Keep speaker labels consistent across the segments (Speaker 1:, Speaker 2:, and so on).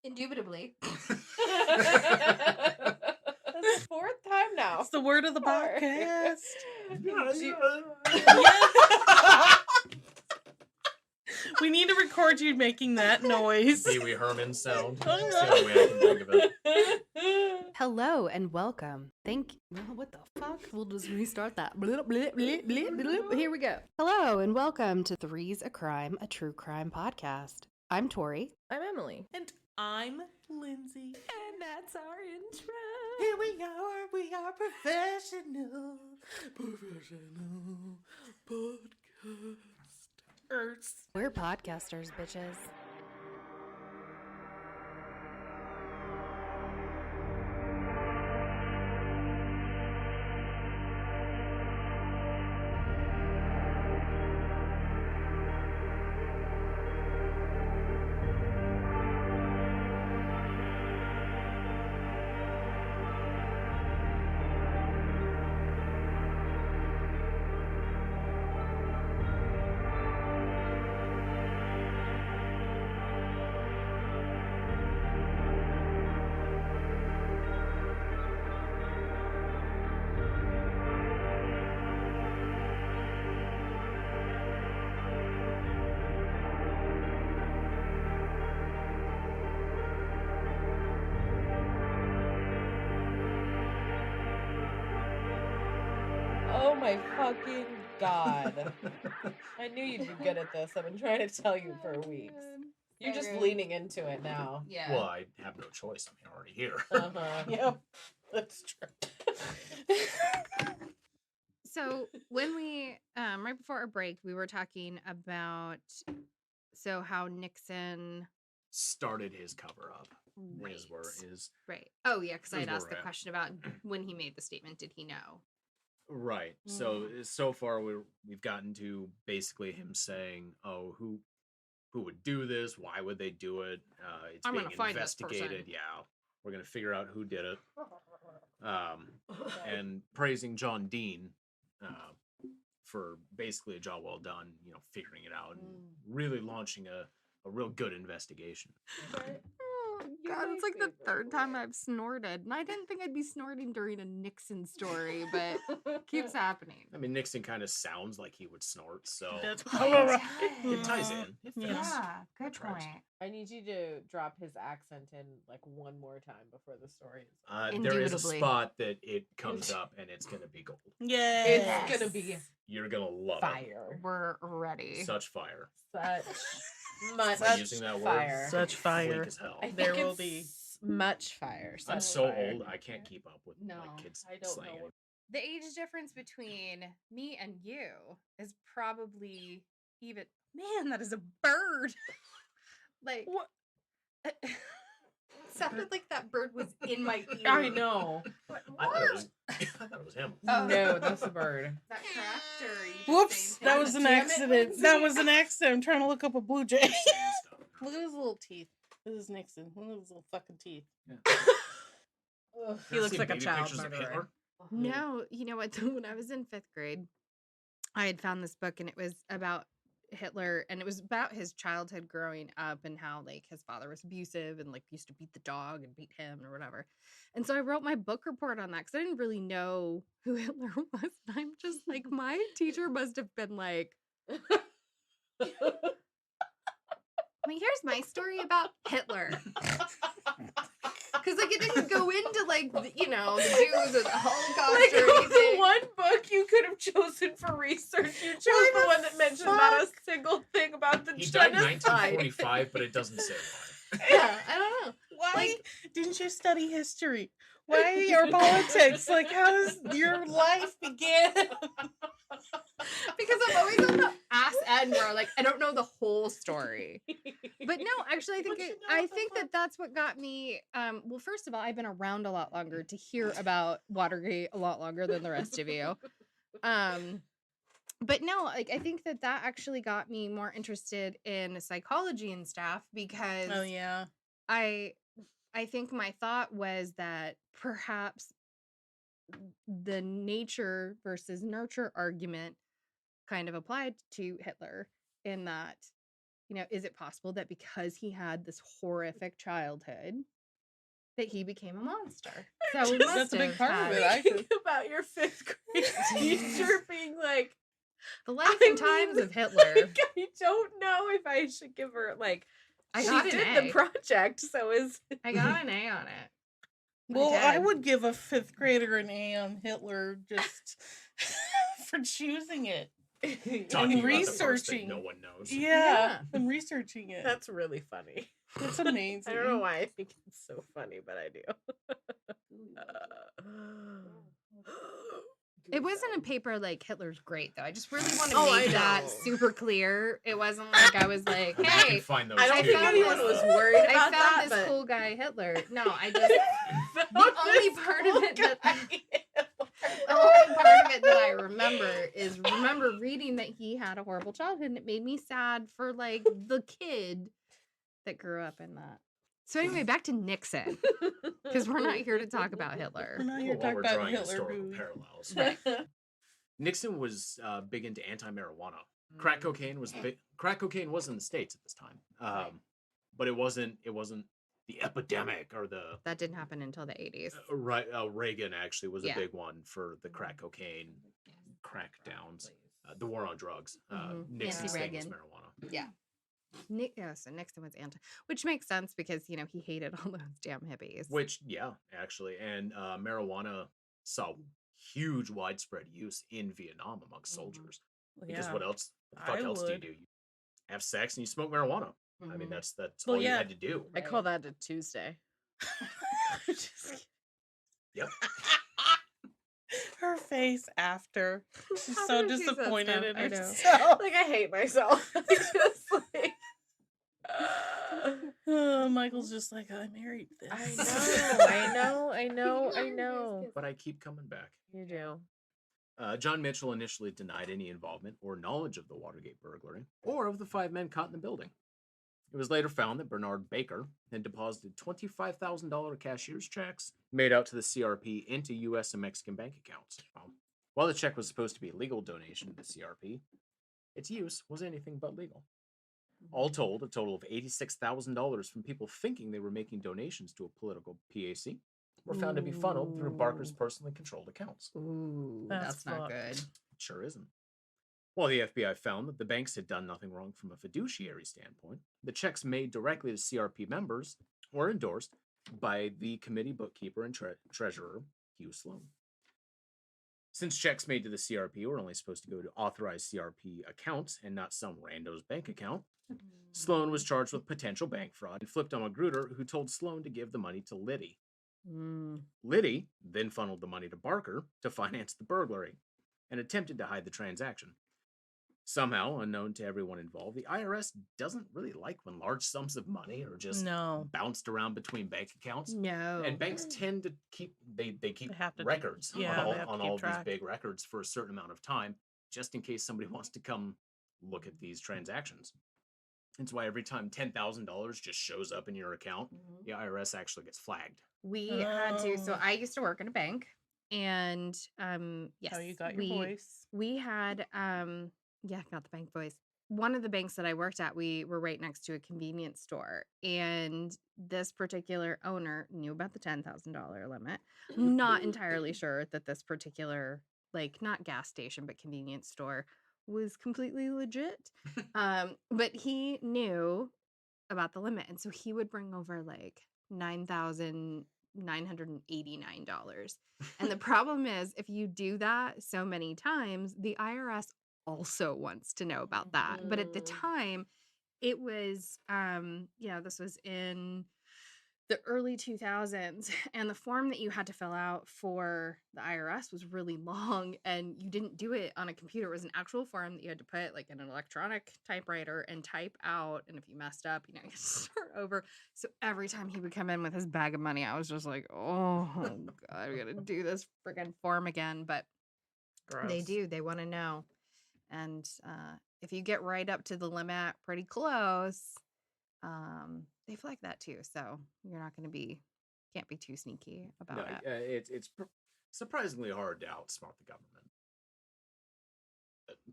Speaker 1: Indubitably.
Speaker 2: That's the fourth time now.
Speaker 3: It's the word of the podcast. We need to record you making that noise.
Speaker 4: Pee Wee Herman sound. That's the only way I can think of it.
Speaker 1: Hello and welcome. What the fuck? We'll just restart that. Blip, blip, blip, blip, blip. Here we go. Hello and welcome to Three's a Crime, a true crime podcast. I'm Tori.
Speaker 2: I'm Emily.
Speaker 3: And I'm Lindsey.
Speaker 1: And that's our intro.
Speaker 3: Here we are professional podcasters.
Speaker 1: We're podcasters, bitches.
Speaker 2: Oh my fucking god. I knew you'd be good at this. I've been trying to tell you for weeks. You're just leaning into it now.
Speaker 1: Yeah.
Speaker 4: Well, I have no choice. I'm already here.
Speaker 2: Uh-huh.
Speaker 3: Yep, that's true.
Speaker 1: So when we, right before our break, we were talking about, how Nixon,
Speaker 4: Started his cover up.
Speaker 1: right.
Speaker 4: Is
Speaker 1: Right. Oh, yeah, because I
Speaker 4: is
Speaker 1: had
Speaker 4: where
Speaker 1: asked
Speaker 4: we're
Speaker 1: the
Speaker 4: at.
Speaker 1: question about when he made the statement, did he know?
Speaker 4: right. So far we've gotten to basically him saying, "Oh, who would do this? Why would they do it? It's
Speaker 1: I'm
Speaker 4: being
Speaker 1: gonna find this person."
Speaker 4: investigated. Yeah, we're gonna figure out who did it." And praising John Dean for basically a job well done, figuring it out and really launching a real good investigation.
Speaker 1: Oh,
Speaker 2: You're
Speaker 1: God,
Speaker 2: my
Speaker 1: it's like the
Speaker 2: favorite.
Speaker 1: third time I've snorted. And I didn't think I'd be snorting during a Nixon story, but keeps happening.
Speaker 4: I mean, Nixon kind of sounds like he would snort, so
Speaker 3: That's
Speaker 1: Oh,
Speaker 3: probably right.
Speaker 4: it ties in. It fits.
Speaker 1: Yeah, good
Speaker 4: Tries.
Speaker 1: point.
Speaker 2: I need you to drop his accent in like one more time before the story is.
Speaker 4: There is a
Speaker 1: Indubitably.
Speaker 4: spot that it comes up, and it's gonna be gold.
Speaker 3: Yeah.
Speaker 2: It's gonna be
Speaker 4: You're gonna love
Speaker 2: fire.
Speaker 1: We're ready.
Speaker 4: it. Such fire.
Speaker 2: Such
Speaker 4: Am
Speaker 2: much
Speaker 4: I using that word?
Speaker 2: fire.
Speaker 3: Such fire.
Speaker 4: Bleak as hell.
Speaker 2: I think
Speaker 3: There will
Speaker 2: it's
Speaker 3: be.
Speaker 2: much fire.
Speaker 4: I'm
Speaker 2: such
Speaker 4: so
Speaker 2: fire.
Speaker 4: old, I can't keep up with
Speaker 1: No,
Speaker 4: like kids
Speaker 2: I don't
Speaker 4: slang
Speaker 2: know
Speaker 4: anymore.
Speaker 1: The age difference between me and you is probably even. Man, that is a bird. Like,
Speaker 3: What?
Speaker 1: sounded like that bird was in my ear.
Speaker 2: I know.
Speaker 4: I thought it was him.
Speaker 1: Oh.
Speaker 2: No, that's a bird.
Speaker 1: That cracked or you just
Speaker 3: Whoops,
Speaker 1: saying
Speaker 3: that
Speaker 1: things?
Speaker 3: was an
Speaker 2: Damn it,
Speaker 3: accident.
Speaker 2: Lindsay.
Speaker 3: That was an accident. I'm trying to look up a blue jay.
Speaker 4: Sand stuff.
Speaker 3: Look at his little teeth. This is Nixon. Look at his little fucking teeth.
Speaker 2: Ugh.
Speaker 3: He looks
Speaker 4: See
Speaker 3: like a
Speaker 4: baby
Speaker 3: child
Speaker 4: pictures of
Speaker 3: murderer.
Speaker 4: Hitler?
Speaker 1: No, you know what? When I was in 5th grade, I had found this book and it was about Hitler and it was about his childhood growing up and how like his father was abusive and like used to beat the dog and beat him or whatever. And so I wrote my book report on that because I didn't really know who Hitler was. And I'm just like, my teacher must have been like, I mean, here's my story about Hitler. Because like it didn't go into like the Jews or the Holocaust
Speaker 2: Like
Speaker 1: or
Speaker 2: of the
Speaker 1: anything.
Speaker 2: one book you could have chosen for research, you chose
Speaker 3: Why
Speaker 2: the
Speaker 3: the
Speaker 2: one that mentioned not a
Speaker 3: fuck?
Speaker 2: single thing about the
Speaker 4: He died in
Speaker 2: genocide.
Speaker 4: 1945, but it doesn't say why.
Speaker 1: Yeah, I don't know.
Speaker 3: Why didn't you study history? Why your politics? Like, how does your life begin?
Speaker 1: Because I'm always on the ass end where like I don't know the whole story. But no, actually, I think
Speaker 3: But you know
Speaker 1: I
Speaker 3: what the
Speaker 1: think
Speaker 3: fuck?
Speaker 1: that's what got me. Well, first of all, I've been around a lot longer to hear about Watergate a lot longer than the rest of you. But no, like I think that actually got me more interested in psychology and stuff because
Speaker 3: Oh yeah.
Speaker 1: I think my thought was that perhaps the nature versus nurture argument kind of applied to Hitler in that is it possible that because he had this horrific childhood that he became a monster? So we
Speaker 2: Just-
Speaker 1: must
Speaker 3: That's a big
Speaker 1: have
Speaker 3: part of
Speaker 1: had
Speaker 3: it, I
Speaker 2: Think about your 5th grade teacher being like,
Speaker 1: the life
Speaker 2: I
Speaker 1: and times
Speaker 2: mean,
Speaker 1: of Hitler.
Speaker 2: I don't know if I should give her
Speaker 1: I
Speaker 2: she
Speaker 1: got an
Speaker 2: did
Speaker 1: A.
Speaker 2: the project, so is
Speaker 1: I got an A on it.
Speaker 3: Well, I
Speaker 1: did.
Speaker 3: would give a 5th grader an A on Hitler just for choosing it.
Speaker 4: Talking about the first
Speaker 3: researching.
Speaker 4: thing no one knows.
Speaker 3: Yeah, and researching it.
Speaker 2: That's really funny.
Speaker 3: It's amazing.
Speaker 2: I don't know why I think it's so funny, but I do.
Speaker 1: It wasn't a paper like Hitler's great though. I just really want to
Speaker 2: Oh, I
Speaker 1: make that
Speaker 2: know.
Speaker 1: super clear. It wasn't like I was like,
Speaker 4: I can
Speaker 1: hey,
Speaker 4: find those
Speaker 2: I don't
Speaker 1: I
Speaker 2: think
Speaker 1: found
Speaker 2: anyone
Speaker 1: this-
Speaker 2: was worried
Speaker 1: I
Speaker 2: about
Speaker 1: found
Speaker 2: that,
Speaker 1: this
Speaker 2: but
Speaker 1: cool guy Hitler. No, I just the only part of it that the only part of it that I remember reading that he had a horrible childhood, and it made me sad for like the kid that grew up in that. So anyway, back to Nixon, because we're not here to talk about
Speaker 3: We're
Speaker 1: Hitler.
Speaker 3: not here
Speaker 4: Well,
Speaker 3: to
Speaker 4: while
Speaker 3: talk
Speaker 4: we're
Speaker 3: about
Speaker 4: drawing
Speaker 3: Hitler.
Speaker 4: historical
Speaker 3: Who
Speaker 4: parallels,
Speaker 1: Right.
Speaker 4: Nixon was big into anti-marijuana. Crack cocaine was big. Crack cocaine was in the States at this time, but it wasn't the epidemic or the
Speaker 1: That didn't happen until the 80s.
Speaker 4: right. Reagan actually was
Speaker 1: Yeah.
Speaker 4: a big one for the crack cocaine crackdowns, the war on drugs. Nixon's thing was
Speaker 1: Anti-Reagan.
Speaker 4: marijuana.
Speaker 1: Yeah. So Nixon was which makes sense because he hated all those damn hippies.
Speaker 4: Which, yeah, actually, and marijuana saw huge widespread use in Vietnam amongst soldiers. Because what else? The fuck
Speaker 3: I
Speaker 4: else do you
Speaker 3: would.
Speaker 4: do? You have sex and you smoke marijuana. I mean,
Speaker 1: Mhm.
Speaker 4: that's
Speaker 3: Well,
Speaker 4: all you
Speaker 3: yeah.
Speaker 4: had to do.
Speaker 2: I call that a Tuesday. Just kidding.
Speaker 4: Yep.
Speaker 3: Her face after. She's
Speaker 1: How
Speaker 3: so
Speaker 1: did she say
Speaker 3: disappointed
Speaker 1: stuff?
Speaker 3: in
Speaker 1: I know.
Speaker 3: herself.
Speaker 2: I hate myself. I just
Speaker 3: Michael's just like, I married this.
Speaker 2: I know.
Speaker 4: But I keep coming back.
Speaker 2: You do.
Speaker 4: John Mitchell initially denied any involvement or knowledge of the Watergate burglary or of the 5 men caught in the building. It was later found that Bernard Baker had deposited $25,000 cashier's checks made out to the CRP into U.S. and Mexican bank accounts. While the check was supposed to be a legal donation to the CRP, its use was anything but legal. All told, a total of $86,000 from people thinking they were making donations to a political PAC were found to be funneled through Barker's personally controlled accounts.
Speaker 1: Ooh,
Speaker 3: That's
Speaker 1: that's not
Speaker 3: fucked.
Speaker 1: good.
Speaker 4: It sure isn't. While the FBI found that the banks had done nothing wrong from a fiduciary standpoint, the checks made directly to CRP members were endorsed by the committee bookkeeper and treasurer, Hugh Sloan. Since checks made to the CRP were only supposed to go to authorized CRP accounts and not some rando's bank account, Sloan was charged with potential bank fraud and flipped on Magruder, who told Sloan to give the money to Liddy. Liddy then funneled the money to Barker to finance the burglary and attempted to hide the transaction. Somehow, unknown to everyone involved, the IRS doesn't really like when large sums of money are just
Speaker 3: No.
Speaker 4: bounced around between bank accounts.
Speaker 1: No.
Speaker 4: And banks tend to keep they keep
Speaker 3: They have to-
Speaker 4: records
Speaker 3: yeah, they have to
Speaker 4: on
Speaker 3: keep
Speaker 4: all of these
Speaker 3: track.
Speaker 4: big records for a certain amount of time, just in case somebody wants to come look at these transactions. It's why every time $10,000 just shows up in your account, the IRS actually gets flagged.
Speaker 1: We had to. So
Speaker 3: Oh.
Speaker 1: I used to work in a bank, and yes,
Speaker 3: How you got your voice.
Speaker 1: We had got the bank voice. One of the banks that I worked at, we were right next to a convenience store, and this particular owner knew about the $10,000 limit. I'm not entirely sure that this particular, like, not gas station but convenience store was completely legit. But he knew about the limit, and so he would bring over like $9,989. And the problem is, if you do that so many times, the IRS also wants to know about that. But at the time, it was this was in the early 2000s, and the form that you had to fill out for the IRS was really long, and you didn't do it on a computer. It was an actual form that you had to put like in an electronic typewriter and type out, and if you messed up, you had to start over. So every time he would come in with his bag of money, I was just like, oh God, we gotta do this freaking form again. But they do, they want to know. And if you get right up to the limit pretty close, they flag that too. So you're not going to can't be too sneaky about it.
Speaker 4: It's surprisingly hard to outsmart the government.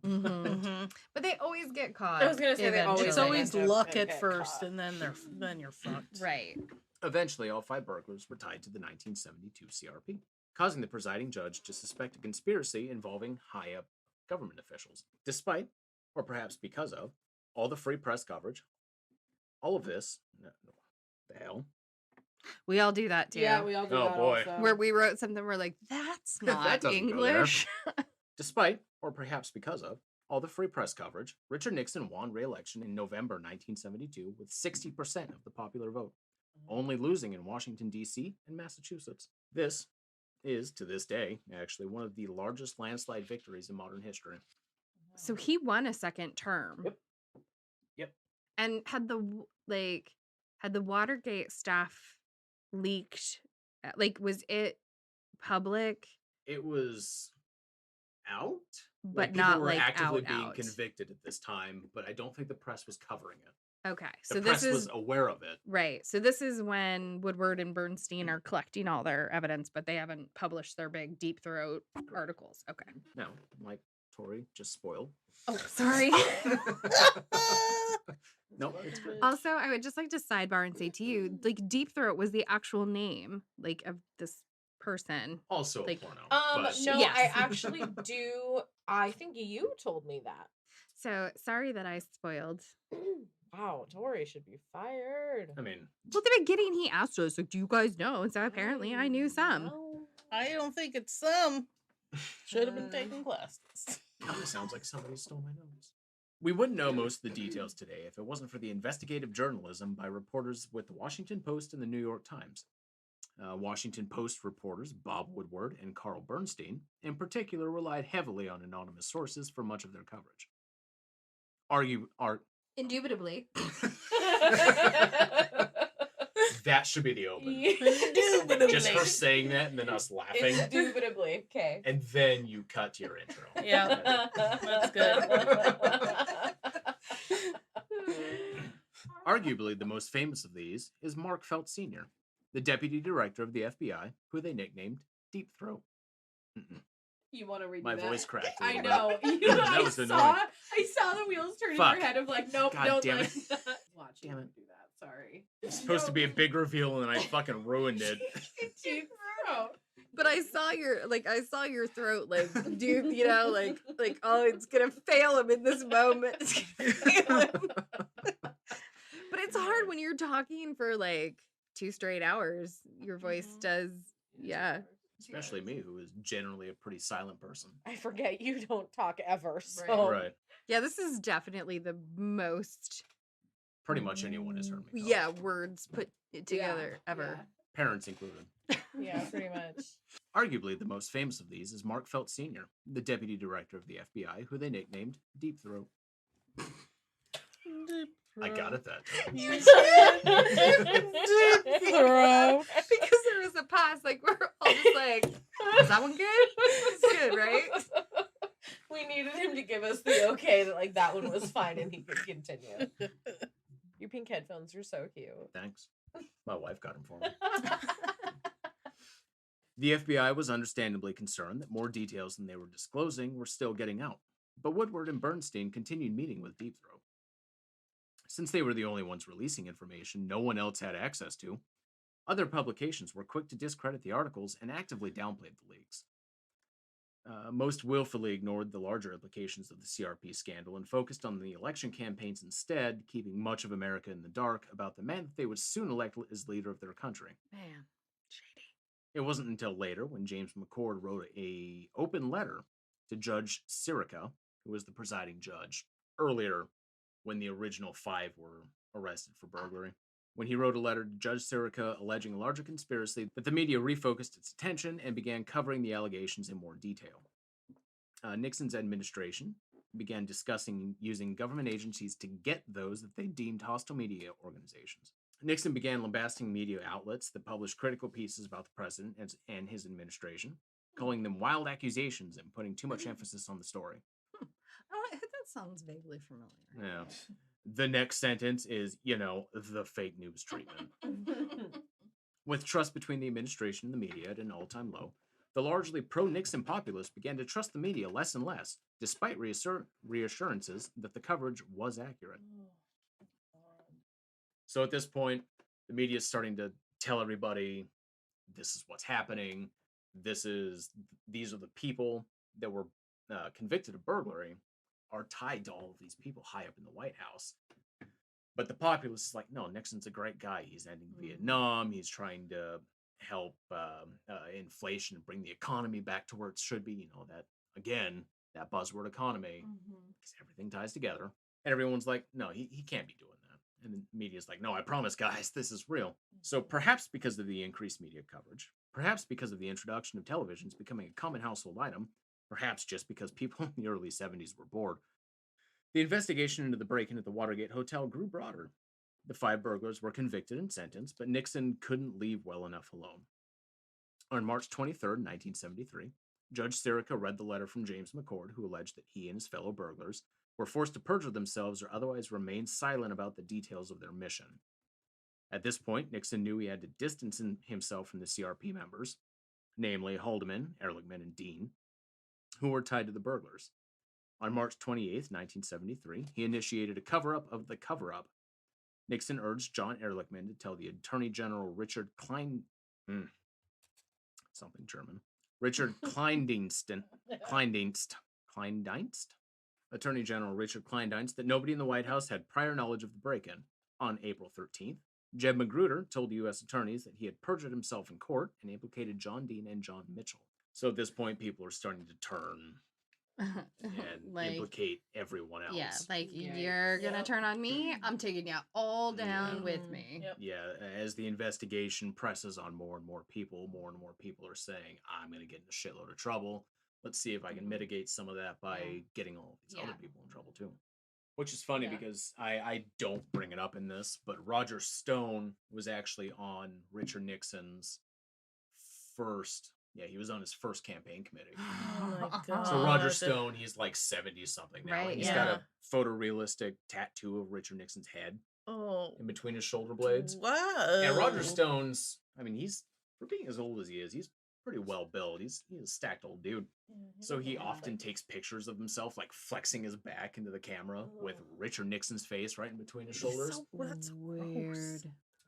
Speaker 3: Mhm.
Speaker 1: But they always get caught.
Speaker 2: I was gonna say they always
Speaker 3: It's
Speaker 2: Eventually.
Speaker 3: always
Speaker 2: End up
Speaker 3: luck
Speaker 2: and
Speaker 3: at
Speaker 2: get
Speaker 3: first,
Speaker 2: caught.
Speaker 3: and then you're fucked.
Speaker 1: Right.
Speaker 4: Eventually, all 5 burglars were tied to the 1972 CRP, causing the presiding judge to suspect a conspiracy involving high-up government officials. Despite, or perhaps because of, all the free press coverage, all of this, the hell?
Speaker 1: We all do that too.
Speaker 2: Yeah, we all do
Speaker 4: Oh,
Speaker 2: that
Speaker 4: boy.
Speaker 2: also.
Speaker 1: Where we wrote something, we're like, that's
Speaker 4: That
Speaker 1: not
Speaker 4: doesn't go there.
Speaker 1: English.
Speaker 4: Despite, or perhaps because of, all the free press coverage, Richard Nixon won re-election in November 1972 with 60% of the popular vote, only losing in Washington, D.C. and Massachusetts. This is, to this day, actually one of the largest landslide victories in modern history.
Speaker 1: So he won a second term.
Speaker 4: Yep. Yep.
Speaker 1: And had the Watergate stuff leaked? Like, was it public?
Speaker 4: It was out,
Speaker 1: But
Speaker 4: people
Speaker 1: not
Speaker 4: were
Speaker 1: like
Speaker 4: actively
Speaker 1: out,
Speaker 4: being
Speaker 1: out.
Speaker 4: convicted at this time, but I don't think the press was covering it.
Speaker 1: Okay.
Speaker 4: The
Speaker 1: So
Speaker 4: press
Speaker 1: this
Speaker 4: was
Speaker 1: is
Speaker 4: aware of it.
Speaker 1: right. So this is when Woodward and Bernstein are collecting all their evidence, but they haven't published their big deep throat articles. Okay.
Speaker 4: No, like Tori just spoiled.
Speaker 1: Oh, sorry.
Speaker 4: No, it's good.
Speaker 1: Also, I would just like to sidebar and say to you, like, Deep Throat was the actual name, like, of this person.
Speaker 4: Also
Speaker 1: like-
Speaker 4: a porno.
Speaker 2: No,
Speaker 4: but
Speaker 1: Yes.
Speaker 2: I actually do. I think you told me that.
Speaker 1: So sorry that I spoiled.
Speaker 2: Wow, Tori should be fired.
Speaker 4: I mean,
Speaker 1: Well, the beginning he asked us, like, do you guys know? And so apparently I knew some.
Speaker 2: No.
Speaker 3: I don't think it's some. Should have been taking classes.
Speaker 4: kind of sounds like somebody stole my nose. We wouldn't know most of the details today if it wasn't for the investigative journalism by reporters with the Washington Post and the New York Times. Washington Post reporters Bob Woodward and Carl Bernstein, in particular, relied heavily on anonymous sources for much of their coverage.
Speaker 1: Indubitably.
Speaker 4: That should be the open.
Speaker 2: Indubitably.
Speaker 4: Just her saying that and then us laughing.
Speaker 2: Indubitably. Okay.
Speaker 4: And then you cut to your intro.
Speaker 3: Yeah, that's good.
Speaker 4: Arguably, the most famous of these is Mark Felt Sr., the deputy director of the FBI, who they nicknamed Deep Throat.
Speaker 2: You want to read
Speaker 4: My
Speaker 2: that?
Speaker 4: voice cracked a
Speaker 2: I
Speaker 4: little
Speaker 2: know.
Speaker 4: bit.
Speaker 2: You know,
Speaker 4: That
Speaker 2: I
Speaker 4: was
Speaker 2: saw.
Speaker 4: annoying.
Speaker 2: I saw the wheels turning
Speaker 4: Fuck.
Speaker 2: in your head of like, nope,
Speaker 4: God
Speaker 2: don't
Speaker 4: damn
Speaker 2: like
Speaker 4: it.
Speaker 2: that. Watch
Speaker 4: Damn
Speaker 2: you
Speaker 4: it.
Speaker 2: do that. Sorry.
Speaker 4: It's supposed to be a big reveal, and I fucking ruined it.
Speaker 2: Deep throat.
Speaker 1: But I saw your throat, like, dude, you know, like, oh, it's gonna fail him in this moment. It's gonna fail him. But it's hard when you're talking for like 2 straight hours. Your voice does, yeah.
Speaker 4: Especially me, who is generally a pretty silent person.
Speaker 2: I forget you don't talk ever. So.
Speaker 4: Right.
Speaker 1: Yeah, this is definitely the most,
Speaker 4: Pretty much anyone has heard me talk.
Speaker 1: yeah, words put together ever.
Speaker 4: Parents included.
Speaker 2: Yeah, pretty much.
Speaker 4: Arguably, the most famous of these is Mark Felt Sr., the deputy director of the FBI, who they nicknamed Deep Throat. I got it that time.
Speaker 3: You said Deep Throat.
Speaker 1: Because there was a pause, like, we're all just like, is that one good? It's good, right?
Speaker 2: We needed him to give us the okay that like that one was fine and he could continue. Your pink headphones are so cute.
Speaker 4: Thanks. My wife got them for me. The FBI was understandably concerned that more details than they were disclosing were still getting out, but Woodward and Bernstein continued meeting with Deep Throat. Since they were the only ones releasing information no one else had access to, other publications were quick to discredit the articles and actively downplayed the leaks. Most willfully ignored the larger implications of the CRP scandal and focused on the election campaigns instead, keeping much of America in the dark about the man that they would soon elect as leader of their country.
Speaker 1: Man, shady.
Speaker 4: It wasn't until later when James McCord wrote an open letter to Judge Sirica, who was the presiding judge, earlier when the original 5 were arrested for burglary. When he wrote a letter to Judge Sirica alleging a larger conspiracy, that the media refocused its attention and began covering the allegations in more detail. Nixon's administration began discussing using government agencies to get those that they deemed hostile media organizations. Nixon began lambasting media outlets that published critical pieces about the president and his administration, calling them wild accusations and putting too much emphasis on the story.
Speaker 1: Oh, that sounds vaguely familiar.
Speaker 4: Yeah. The next sentence is, the fake news treatment. With trust between the administration and the media at an all-time low, The largely pro-Nixon populace began to trust the media less and less, despite reassurances that the coverage was accurate. So at this point, the media is starting to tell everybody, this is what's happening. These are the people that were convicted of burglary are tied to all of these people high up in the White House. But the populace is like, no, Nixon's a great guy. He's ending Vietnam. He's trying to help inflation and bring the economy back to where it should be. You know, that, again, that buzzword economy, because everything ties together. And everyone's like, no, he can't be doing that. And the media's like, no, I promise, guys, this is real. So perhaps because of the increased media coverage, perhaps because of the introduction of televisions becoming a common household item, perhaps just because people in the early 70s were bored, the investigation into the break-in at the Watergate Hotel grew broader. The 5 burglars were convicted and sentenced, but Nixon couldn't leave well enough alone. On March 23, 1973, Judge Sirica read the letter from James McCord, who alleged that he and his fellow burglars were forced to perjure themselves or otherwise remain silent about the details of their mission. At this point, Nixon knew he had to distance himself from the CRP members, namely Haldeman, Ehrlichman, and Dean, who were tied to the burglars. On March 28, 1973, he initiated a cover-up of the cover-up. Nixon urged John Ehrlichman to tell the Attorney General Richard Richard Kleindienst, Attorney General Richard Kleindienst, that nobody in the White House had prior knowledge of the break-in. On April 13th, Jeb Magruder told U.S. attorneys that he had perjured himself in court and implicated John Dean and John Mitchell. So at this point, people are starting to turn and implicate everyone else.
Speaker 1: Yeah, like, you're gonna turn on me, I'm taking you all down with me.
Speaker 4: Yeah, as the investigation presses on more and more people are saying, I'm gonna get in a shitload of trouble. Let's see if I can mitigate some of that by getting all these other people in trouble too. Which is funny because I don't bring it up in this, but Roger Stone was actually on Richard Nixon's first... Yeah, he was on his first campaign committee.
Speaker 3: Oh my God.
Speaker 4: So Roger Stone, he's like 70-something now.
Speaker 1: Right,
Speaker 4: He's got a photorealistic tattoo of Richard Nixon's head in between his shoulder blades.
Speaker 3: Wow.
Speaker 4: And Roger Stone's, I mean, he's, for being as old as he is, he's pretty well built. He's a stacked old dude. So he often takes pictures of himself, like flexing his back into the camera with Richard Nixon's face right in between his shoulders.
Speaker 3: That's
Speaker 1: weird.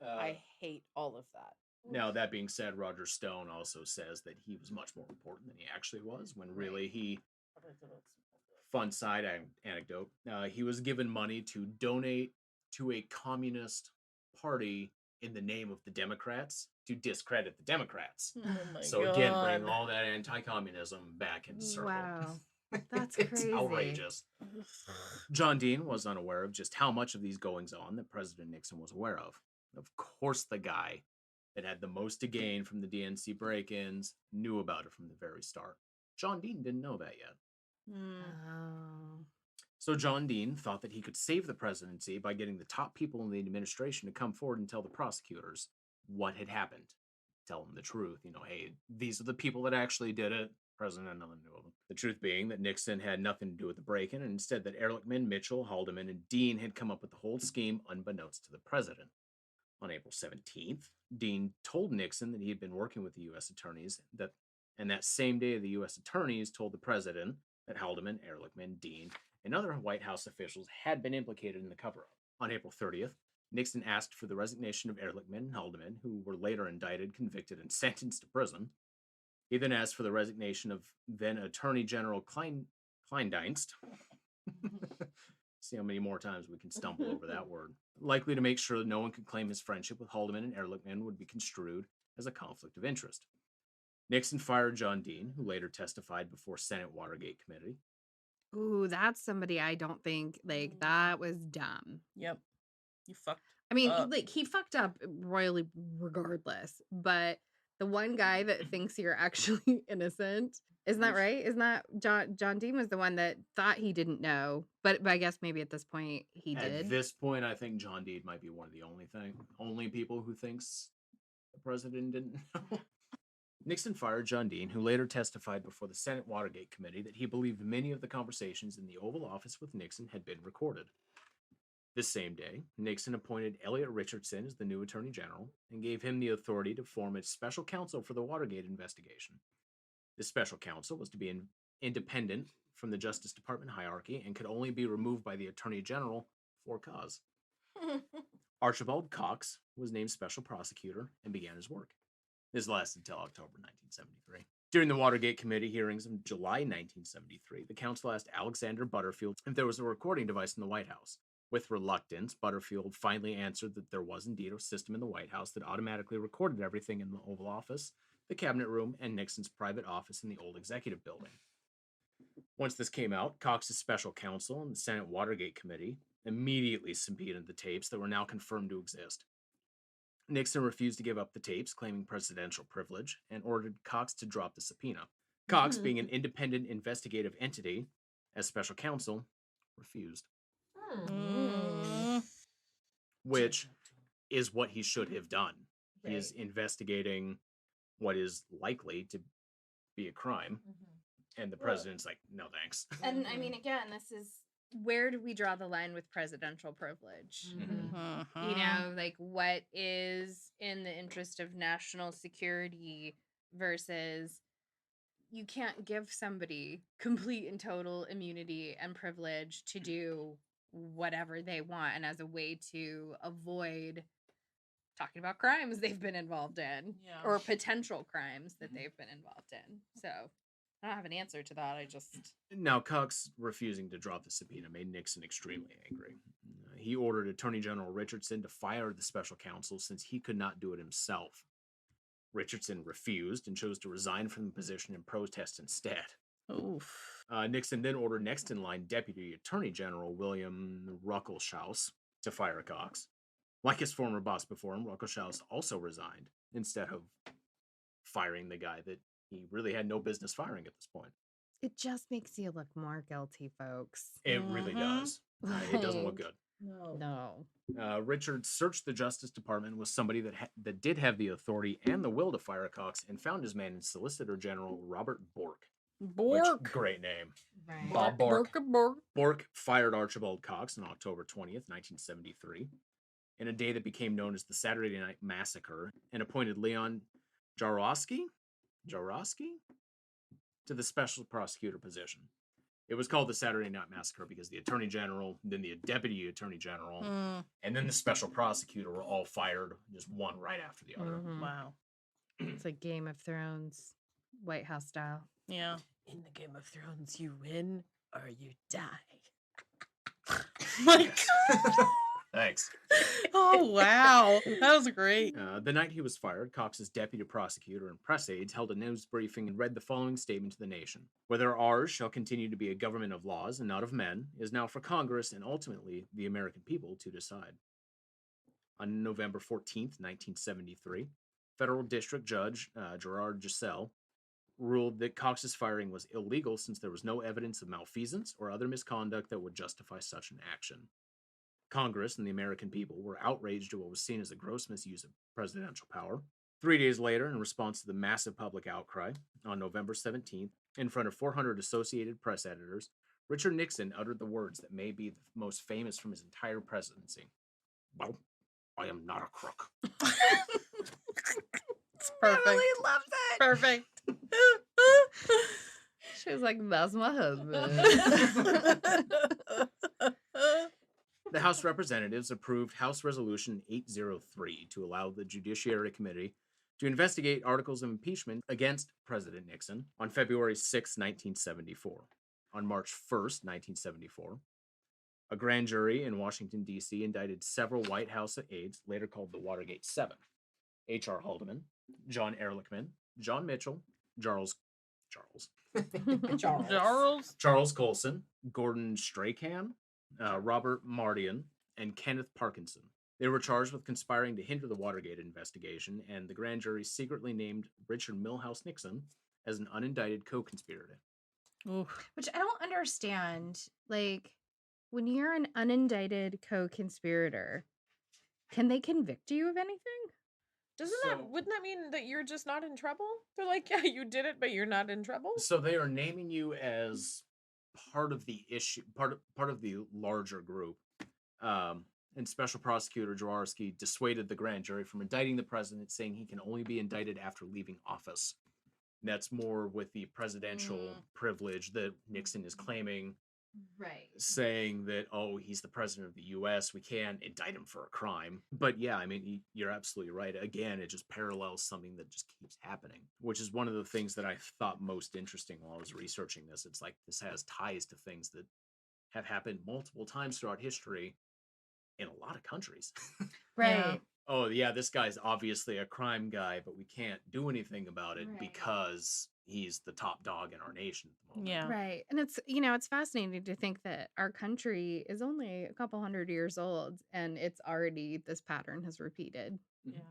Speaker 2: I hate all of that.
Speaker 4: Now, that being said, Roger Stone also says that he was much more important than he actually was, when really he... Fun side anecdote. He was given money to donate to a communist party in the name of the Democrats to discredit the Democrats.
Speaker 3: Oh my
Speaker 4: So
Speaker 3: God.
Speaker 4: again, bring all that anti-communism back into circle.
Speaker 1: Wow. That's
Speaker 4: It's
Speaker 1: crazy.
Speaker 4: outrageous. John Dean was unaware of just how much of these goings-on that President Nixon was aware of. Of course, the guy that had the most to gain from the DNC break-ins knew about it from the very start. John Dean didn't know that yet.
Speaker 1: Oh.
Speaker 4: So John Dean thought that he could save the presidency by getting the top people in the administration to come forward and tell the prosecutors what had happened. Tell them the truth. You know, hey, these are the people that actually did it. President had nothing to do with them. The truth being that Nixon had nothing to do with the break-in, and instead that Ehrlichman, Mitchell, Haldeman, and Dean had come up with the whole scheme unbeknownst to the president. On April 17th, Dean told Nixon that he had been working with the U.S. attorneys, and that same day the U.S. attorneys told the president that Haldeman, Ehrlichman, Dean, and other White House officials had been implicated in the cover-up. On April 30th, Nixon asked for the resignation of Ehrlichman and Haldeman, who were later indicted, convicted, and sentenced to prison. He then asked for the resignation of then Attorney General Kleindienst. See how many more times we can stumble over that word. Likely to make sure that no one could claim his friendship with Haldeman and Ehrlichman would be construed as a conflict of interest. Nixon fired John Dean, who later testified before Senate Watergate Committee.
Speaker 1: Ooh, that's somebody I don't think, like, that was dumb.
Speaker 3: Yep. You fucked.
Speaker 1: I mean,
Speaker 3: up.
Speaker 1: like, he fucked up royally regardless, but the one guy that thinks you're actually innocent, isn't that right? Isn't that John Dean was the one that thought he didn't know, but I guess maybe at this point he did.
Speaker 4: At this point, I think John Dean might be one of the only people who thinks the president didn't know. Nixon fired John Dean, who later testified before the Senate Watergate Committee that he believed many of the conversations in the Oval Office with Nixon had been recorded. This same day, Nixon appointed Elliot Richardson as the new Attorney General and gave him the authority to form a special counsel for the Watergate investigation. The special counsel was to be independent from the Justice Department hierarchy and could only be removed by the Attorney General for cause. Archibald Cox was named special prosecutor and began his work. This lasted until October 1973. During the Watergate committee hearings in July 1973, the council asked Alexander Butterfield if there was a recording device in the White House. With reluctance, Butterfield finally answered that there was indeed a system in the White House that automatically recorded everything in the Oval Office, the Cabinet Room, and Nixon's private office in the old Executive Building. Once this came out, Cox's special counsel and the Senate Watergate Committee immediately subpoenaed the tapes that were now confirmed to exist. Nixon refused to give up the tapes, claiming presidential privilege, and ordered Cox to drop the subpoena. Cox, being an independent investigative entity, as special counsel, refused. Which is what he should have done. He is investigating what is likely to be a crime. And the president's like, no thanks.
Speaker 1: And I mean, again, this is where do we draw the line with presidential privilege? You know, like what is in the interest of national security versus you can't give somebody complete and total immunity and privilege to do whatever they want and as a way to avoid talking about crimes they've been involved in or potential crimes that they've been involved in. So I don't have an answer to that. I just...
Speaker 4: Now, Cox refusing to drop the subpoena made Nixon extremely angry. He ordered Attorney General Richardson to fire the special counsel since he could not do it himself. Richardson refused and chose to resign from the position and protest instead. Nixon then ordered next in line Deputy Attorney General William Ruckelshaus to fire Cox. Like his former boss before him, Ruckelshaus also resigned instead of firing the guy that he really had no business firing at this point.
Speaker 1: It just makes you look more guilty, folks.
Speaker 4: It really does. It doesn't look good.
Speaker 1: No.
Speaker 4: Richard searched the Justice Department with somebody that did have the authority and the will to fire Cox and found his man in Solicitor General Robert Bork.
Speaker 3: Bork.
Speaker 4: Which, great name.
Speaker 2: Right.
Speaker 4: Bob Bork.
Speaker 3: Bork.
Speaker 4: Bork fired Archibald Cox on October 20th, 1973, in a day that became known as the Saturday Night Massacre, and appointed Leon Jaworski to the special prosecutor position. It was called the Saturday Night Massacre because the Attorney General, then the Deputy Attorney General, and then the Special Prosecutor were all fired, just one right after the other.
Speaker 3: Wow.
Speaker 1: It's like Game of Thrones, White House style.
Speaker 3: Yeah.
Speaker 2: In the Game of Thrones, you win or you die.
Speaker 3: My God.
Speaker 4: Thanks.
Speaker 3: Oh, wow. That was great.
Speaker 4: The night he was fired, Cox's deputy prosecutor and press aides held a news briefing and read the following statement to the nation. Whether ours shall continue to be a government of laws and not of men is now for Congress and ultimately the American people to decide. On November 14th, 1973, federal district judge Gerard Giselle ruled that Cox's firing was illegal since there was no evidence of malfeasance or other misconduct that would justify such an action. Congress and the American people were outraged at what was seen as a gross misuse of presidential power. 3 days later, in response to the massive public outcry, on November 17th, in front of 400 Associated Press editors, Richard Nixon uttered the words that may be the most famous from his entire presidency. Well, I am not a crook.
Speaker 3: It's perfect.
Speaker 1: Emily loves it.
Speaker 3: Perfect.
Speaker 1: She was like, that's my husband.
Speaker 4: The House of Representatives approved House Resolution 803 to allow the Judiciary Committee to investigate articles of impeachment against President Nixon on February 6, 1974. On March 1st, 1974, a grand jury in Washington, D.C. indicted several White House aides, later called the Watergate Seven: H.R. Haldeman, John Ehrlichman, John Mitchell, Charles Colson, Gordon Strachan, Robert Mardian, and Kenneth Parkinson. They were charged with conspiring to hinder the Watergate investigation, and the grand jury secretly named Richard Milhous Nixon as an unindicted co-conspirator.
Speaker 1: Which I don't understand. Like, when you're an unindicted co-conspirator, can they convict you of anything?
Speaker 2: Wouldn't that mean that you're just not in trouble? They're like, yeah, you did it, but you're not in trouble?
Speaker 4: So they are naming you as part of the issue, part of the larger group. And Special Prosecutor Jaworski dissuaded the grand jury from indicting the president, saying he can only be indicted after leaving office. That's more with the presidential privilege that Nixon is claiming,
Speaker 1: Right.
Speaker 4: saying that, oh, he's the president of the U.S., we can't indict him for a crime. But yeah, I mean, you're absolutely right. Again, it just parallels something that just keeps happening, which is one of the things that I thought most interesting while I was researching this. It's like this has ties to things that have happened multiple times throughout history in a lot of countries.
Speaker 1: Right.
Speaker 4: Oh, yeah, this guy's obviously a crime guy, but we can't do anything about it because he's the top dog in our nation at the moment.
Speaker 3: Yeah.
Speaker 1: Right. And it's fascinating to think that our country is only a couple hundred years old and it's already, this pattern has repeated.
Speaker 2: Yeah.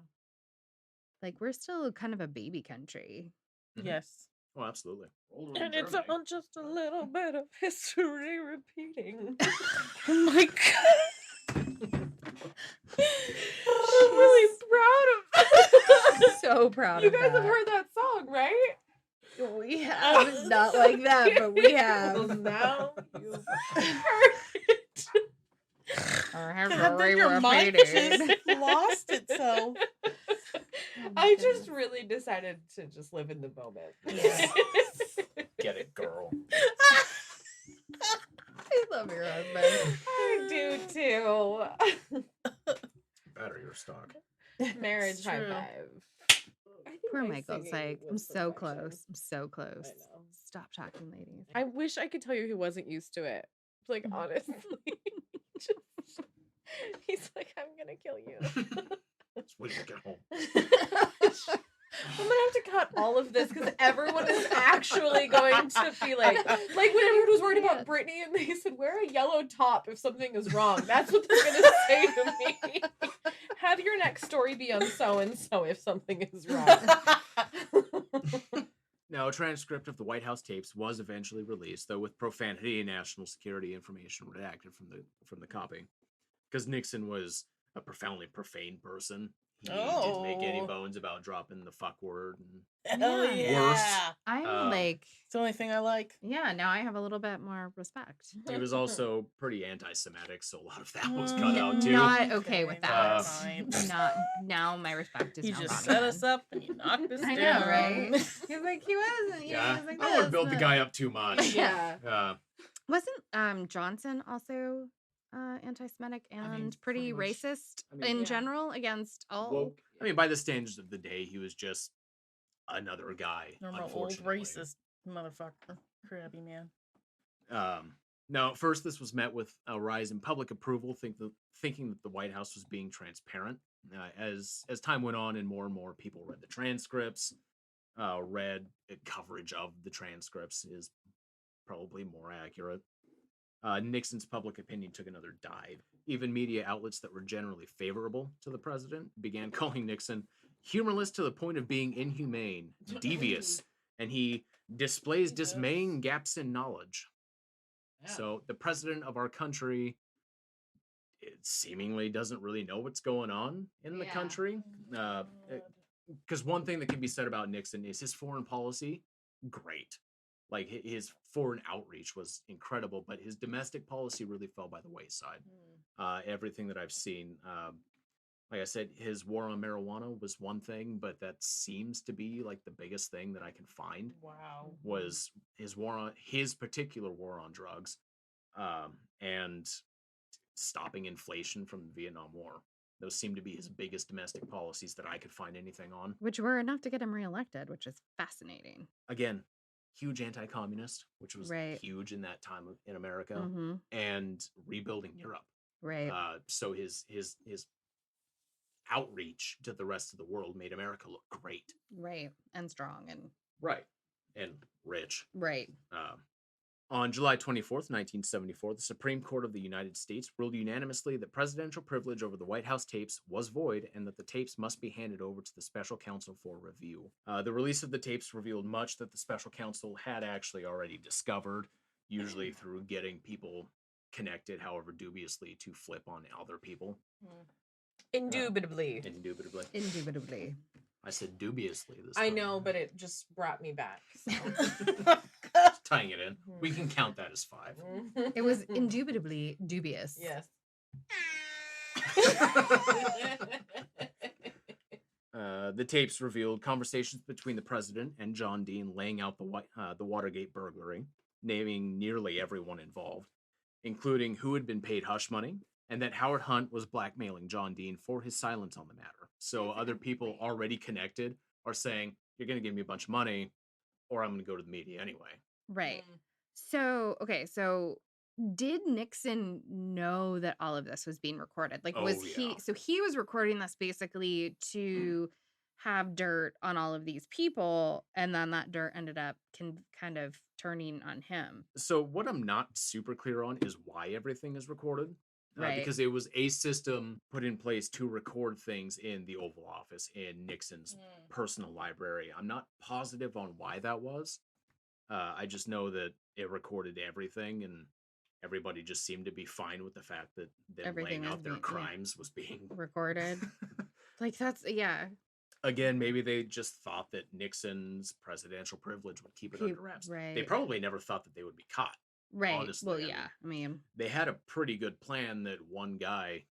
Speaker 1: Like, we're still kind of a baby country.
Speaker 4: Mhm.
Speaker 3: Yes.
Speaker 4: Oh, absolutely. Older than
Speaker 3: And it's
Speaker 4: Germany.
Speaker 3: on just a little bit of history repeating.
Speaker 2: Oh
Speaker 3: my god.
Speaker 2: I'm really proud of
Speaker 1: So proud
Speaker 2: You
Speaker 1: of
Speaker 2: guys
Speaker 1: that.
Speaker 2: have heard that song, right?
Speaker 1: We have. Not like that, but we have.
Speaker 2: Well, now you've heard it.
Speaker 1: Our
Speaker 3: God,
Speaker 1: history
Speaker 3: then your mic just
Speaker 1: repeated.
Speaker 3: lost itself.
Speaker 2: I just really decided to just live in the moment.
Speaker 1: Yeah.
Speaker 4: Get it, girl.
Speaker 1: I love your husband.
Speaker 2: I do too.
Speaker 4: Battery your stock.
Speaker 2: Marriage
Speaker 3: It's
Speaker 2: high
Speaker 3: true.
Speaker 2: five. I think
Speaker 1: Poor
Speaker 2: my
Speaker 1: Michael's
Speaker 2: singing
Speaker 1: like, I'm
Speaker 2: was
Speaker 1: so
Speaker 2: perfection.
Speaker 1: close. I'm so close.
Speaker 2: I know.
Speaker 1: Stop talking, ladies.
Speaker 2: I wish I could tell you he wasn't used to it. Like, honestly. Just- he's like, I'm gonna kill you.
Speaker 4: Just wait to get home.
Speaker 2: I'm gonna have to cut all of this because everyone is actually going to be like when everyone was worried about Britney and they said, wear a yellow top if something is wrong. That's what they're gonna say to me. Have your next story be on so-and-so if something is wrong.
Speaker 4: Now, a transcript of the White House tapes was eventually released, though with profanity and national security information redacted from the copy, because Nixon was a profoundly profane person. He didn't make any bones about dropping the fuck word. And
Speaker 3: Hell yeah.
Speaker 4: Worse.
Speaker 1: I'm like,
Speaker 3: It's the only thing I like.
Speaker 1: yeah, now I have a little bit more respect.
Speaker 4: he was also pretty anti-Semitic, so a lot of that was cut out too.
Speaker 1: Not okay with that.
Speaker 3: Fine.
Speaker 1: Not now. My respect is
Speaker 3: You
Speaker 1: now
Speaker 3: just
Speaker 1: gone
Speaker 3: set us
Speaker 1: again.
Speaker 3: up and you knocked us
Speaker 1: I
Speaker 3: down.
Speaker 1: know, right? He's like, he wasn't. You know,
Speaker 4: Yeah,
Speaker 1: he was like
Speaker 4: I wouldn't
Speaker 1: this,
Speaker 4: build the
Speaker 1: but-
Speaker 4: guy up too much.
Speaker 2: Yeah.
Speaker 1: Wasn't Johnson also anti-Semitic and
Speaker 4: mean,
Speaker 1: pretty
Speaker 4: pretty much.
Speaker 1: racist
Speaker 4: I mean,
Speaker 1: in
Speaker 2: yeah.
Speaker 1: general against all?
Speaker 4: Well, I mean, by the standards of the day, he was just another guy.
Speaker 3: Normal old
Speaker 4: Unfortunately.
Speaker 3: racist motherfucker. Crabby man.
Speaker 4: Now, first, this was met with a rise in public approval, thinking that the White House was being transparent. As time went on and more people read the transcripts, coverage of the transcripts is probably more accurate. Nixon's public opinion took another dive. Even media outlets that were generally favorable to the president began calling Nixon humorless to the point of being inhumane, devious, and he displays dismaying gaps in knowledge.
Speaker 2: Yeah.
Speaker 4: So the president of our country seemingly doesn't really know what's going on in the
Speaker 1: Yeah.
Speaker 4: country. Because one thing that can be said about Nixon is his foreign policy, great. Like his foreign outreach was incredible, but his domestic policy really fell by the wayside. Everything that I've seen, like I said, his war on marijuana was one thing, but that seems to be like the biggest thing that I can find
Speaker 2: Wow.
Speaker 4: was his particular war on drugs, and stopping inflation from the Vietnam War. Those seem to be his biggest domestic policies that I could find anything on.
Speaker 1: Which were enough to get him reelected, which is fascinating.
Speaker 4: Again, huge anti-communist, which was
Speaker 1: Right.
Speaker 4: huge in that time in America,
Speaker 1: Mm-hmm.
Speaker 4: and rebuilding Europe.
Speaker 1: Right.
Speaker 4: So his outreach to the rest of the world made America look great.
Speaker 1: Right. And strong and
Speaker 4: Right. And rich.
Speaker 1: right.
Speaker 4: On July 24th, 1974, the Supreme Court of the United States ruled unanimously that presidential privilege over the White House tapes was void and that the tapes must be handed over to the special counsel for review. The release of the tapes revealed much that the special counsel had actually already discovered, usually through getting people connected, however dubiously, to flip on other people.
Speaker 2: Indubitably.
Speaker 4: Indubitably.
Speaker 1: Indubitably.
Speaker 4: I said dubiously this
Speaker 2: I
Speaker 4: time.
Speaker 2: know, but it just brought me back. So.
Speaker 4: Just tying it in. We can count that as 5.
Speaker 1: It was indubitably dubious.
Speaker 2: Yes.
Speaker 4: The tapes revealed conversations between the president and John Dean laying out the Watergate burglary, naming nearly everyone involved, including who had been paid hush money, and that Howard Hunt was blackmailing John Dean for his silence on the matter. So other people already connected are saying, you're going to give me a bunch of money, or I'm going to go to the media anyway.
Speaker 1: Right. So, okay, so did Nixon know that all of this was being recorded? Like, was
Speaker 4: Oh,
Speaker 1: he,
Speaker 4: yeah.
Speaker 1: so he was recording this basically to have dirt on all of these people, and then that dirt ended up kind of turning on him.
Speaker 4: So what I'm not super clear on is why everything is recorded.
Speaker 1: Right.
Speaker 4: Because it was a system put in place to record things in the Oval Office, in Nixon's personal library. I'm not positive on why that was. I just know that it recorded everything, and everybody just seemed to be fine with the fact that them
Speaker 1: Everything
Speaker 4: laying
Speaker 1: was
Speaker 4: out their
Speaker 1: being- yeah.
Speaker 4: crimes was being
Speaker 1: Recorded. Like, that's, yeah.
Speaker 4: Again, maybe they just thought that Nixon's presidential privilege would keep it under wraps. They
Speaker 1: Right.
Speaker 4: probably never thought that they would be caught.
Speaker 1: Right.
Speaker 4: Honestly,
Speaker 1: Well,
Speaker 4: I mean,
Speaker 1: yeah. I mean,
Speaker 4: They had a pretty good plan that one guy,